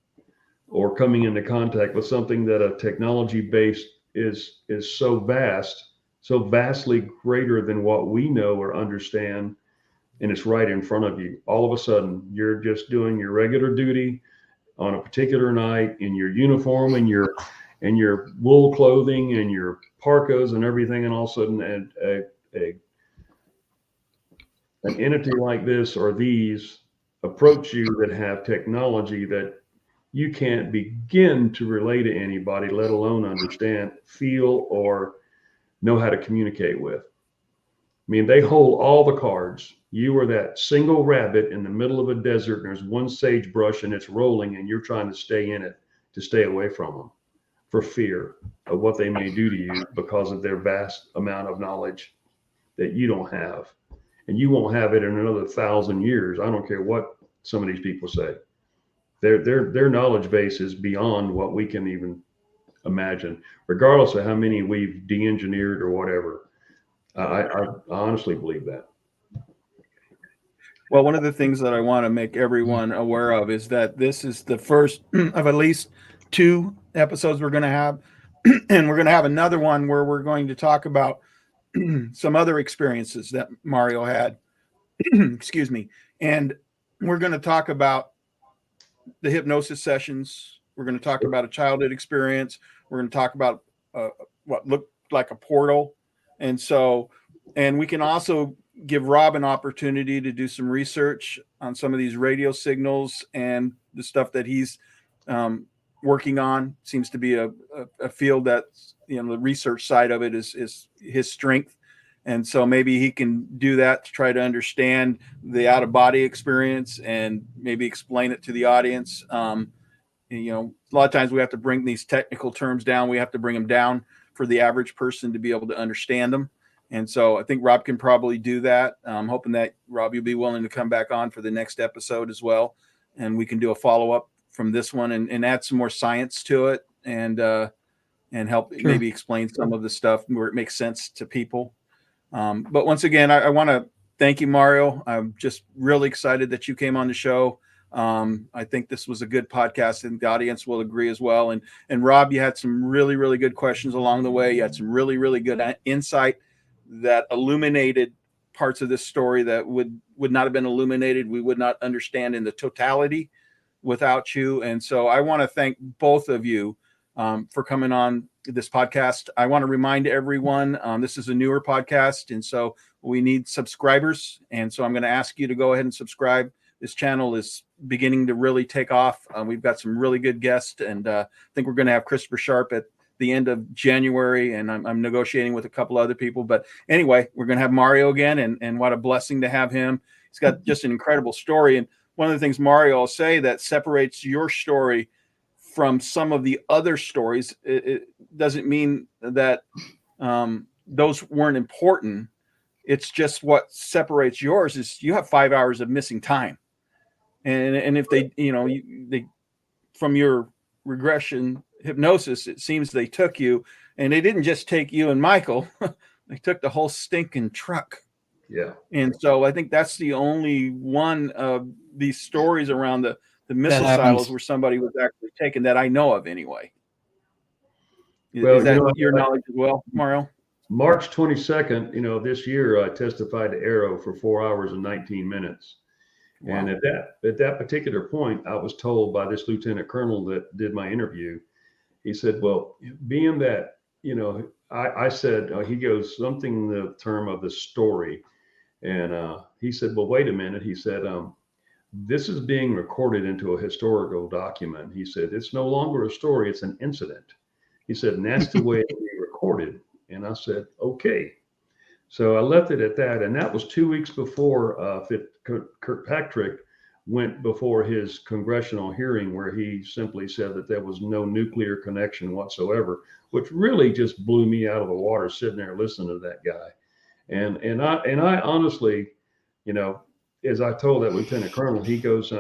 or coming into contact with something that a technology based is so vastly greater than what we know or understand. And it's right in front of you. All of a sudden, you're just doing your regular duty on a particular night in your uniform and your wool clothing and your parkas and everything, and all of a sudden an entity like this or these approach you that have technology that you can't begin to relay to anybody, let alone understand, feel, or know how to communicate with. I mean, they hold all the cards. You are that single rabbit in the middle of a desert, and there's one sagebrush and it's rolling, and you're trying to stay in it to stay away from them for fear of what they may do to you because of their vast amount of knowledge that you don't have. And you won't have it in another 1,000 years. I don't care what some of these people say. Their knowledge base is beyond what we can even imagine, regardless of how many we've de-engineered or whatever. I honestly believe that. Well, one of the things that I want to make everyone aware of is that this is the first of at least 2 episodes we're going to have, and we're going to have another one where we're going to talk about some other experiences that Mario had. Excuse me. And we're going to talk about the hypnosis sessions. We're going to talk about a childhood experience. We're going to talk about what looked like a portal. And we can also give Rob an opportunity to do some research on some of these radio signals and the stuff that he's working on. Seems to be a field that, the research side of it is his strength. And so maybe he can do that to try to understand the out of body experience and maybe explain it to the audience. A lot of times we have to bring these technical terms down. We have to bring them down for the average person to be able to understand them. And so I think Rob can probably do that. I'm hoping that, Rob, you'll be willing to come back on for the next episode as well. And we can do a follow-up from this one and add some more science to it and help maybe explain some of the stuff where it makes sense to people. But once again, I want to thank you, Mario. I'm just really excited that you came on the show. I think this was a good podcast, and the audience will agree as well. And Rob, you had some really, really good questions along the way. You had some really, really good insight that illuminated parts of this story that would not have been illuminated. We would not understand in the totality without you. And so I want to thank both of you for coming on this podcast. I want to remind everyone, this is a newer podcast, and so we need subscribers. And so I'm going to ask you to go ahead and subscribe. This channel is beginning to really take off. We've got some really good guests, and I think we're going to have Christopher Sharp at the end of January, and I'm negotiating with a couple other people. But anyway, we're going to have Mario again, and what a blessing to have him. He's got just an incredible story. And one of the things, Mario, I'll say that separates your story from some of the other stories, it doesn't mean that those weren't important. It's just what separates yours is you have 5 hours of missing time. And if they, they from your regression hypnosis, it seems they took you, and they didn't just take you and Michael, they took the whole stinking truck. Yeah. And so I think that's the only one of these stories around the missile silos where somebody was actually taken that I know of anyway. Is that your knowledge as well, Mario? March 22nd, this year, I testified to Arrow for 4 hours and 19 minutes. Wow. And at that particular point, I was told by this lieutenant colonel that did my interview, he said, well, being that, I said, he goes something in the term of the story. And he said, well, wait a minute. He said, this is being recorded into a historical document. He said, it's no longer a story, it's an incident. He said, and that's the way it's being recorded. And I said, okay. So I left it at that. And that was 2 weeks before Kirkpatrick went before his congressional hearing, where he simply said that there was no nuclear connection whatsoever, which really just blew me out of the water sitting there listening to that guy. And I honestly, as I told that lieutenant colonel, he goes,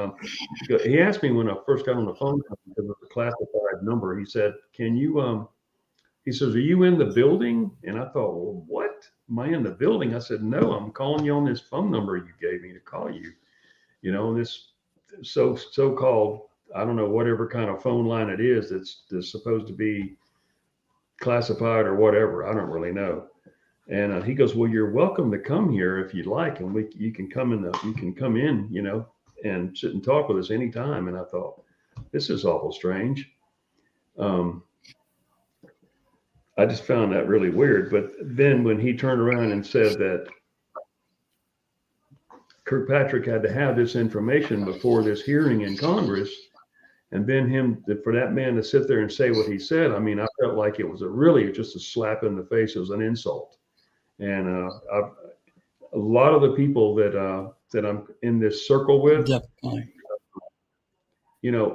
he asked me when I first got on the phone because of the classified number. He said, he says, are you in the building? And I thought, well, what? Am I in the building? I said, no, I'm calling you on this phone number you gave me to call you. This so-called, I don't know, whatever kind of phone line it is that's supposed to be classified or whatever. I don't really know. And he goes, well, you're welcome to come here if you'd like, and you can come in, and sit and talk with us anytime. And I thought, this is awful strange. I just found that really weird. But then when he turned around and said that Kirkpatrick had to have this information before this hearing in Congress, and then for that man to sit there and say what he said, I mean, I felt like it was really just a slap in the face. It was an insult. And a lot of the people that I'm in this circle with, definitely,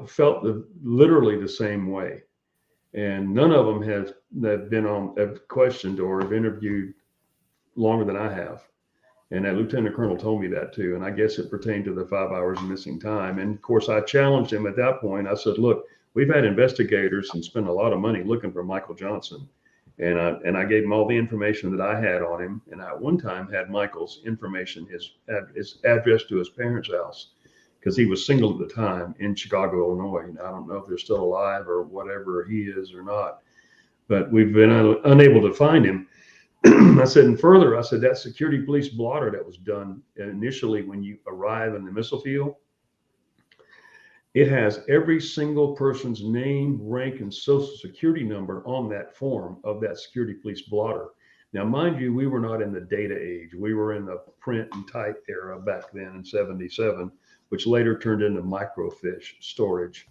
felt literally the same way. And none of them have questioned or have interviewed longer than I have. And that lieutenant colonel told me that too. And I guess it pertained to the 5 hours of missing time. And of course, I challenged him at that point. I said, look, we've had investigators and spent a lot of money looking for Michael Johnson. And I gave him all the information that I had on him. And I at one time had Michael's information, his address to his parents' house, because he was single at the time in Chicago, Illinois. I don't know if they're still alive or whatever he is or not, but we've been unable to find him. I said, and further, I said, that security police blotter that was done initially when you arrive in the missile field, it has every single person's name, rank, and social security number on that form of that security police blotter. Now, mind you, we were not in the data age. We were in the print and type era back then in 77, which later turned into microfiche storage.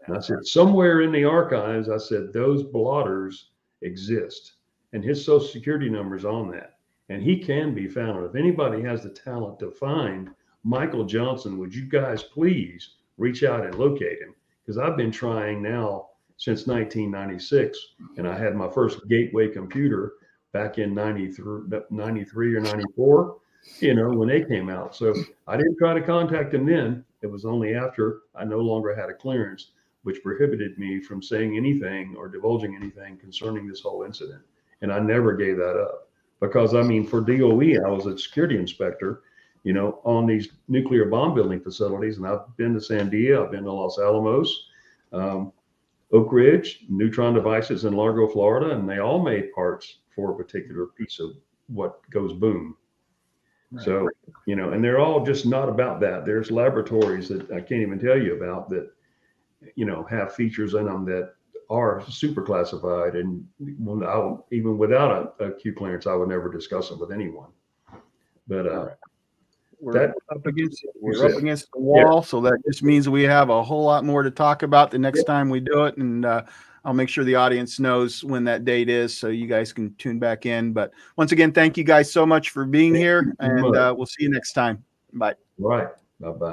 And I said, somewhere in the archives, I said, those blotters exist. And his social security number is on that. And he can be found. If anybody has the talent to find Michael Johnson, would you guys please reach out and locate him? Because I've been trying now since 1996. And I had my first gateway computer back in 93 or 94, when they came out. So I didn't try to contact him then. It was only after I no longer had a clearance, which prohibited me from saying anything or divulging anything concerning this whole incident. And I never gave that up because, for DOE, I was a security inspector, on these nuclear bomb building facilities. And I've been to Sandia, I've been to Los Alamos, Oak Ridge, neutron devices in Largo, Florida, and they all made parts for a particular piece of what goes boom. So, you know, and they're all just not about that. There's laboratories that I can't even tell you about that, you know, have features in them that are super classified. And even without a Q clearance, I would never discuss them with anyone. But we're up against the wall, so that just means we have a whole lot more to talk about the next time we do it. And I'll make sure the audience knows when that date is, so you guys can tune back in. But once again, thank you guys so much for being here, and we'll see you next time. Bye. Right. Bye-bye.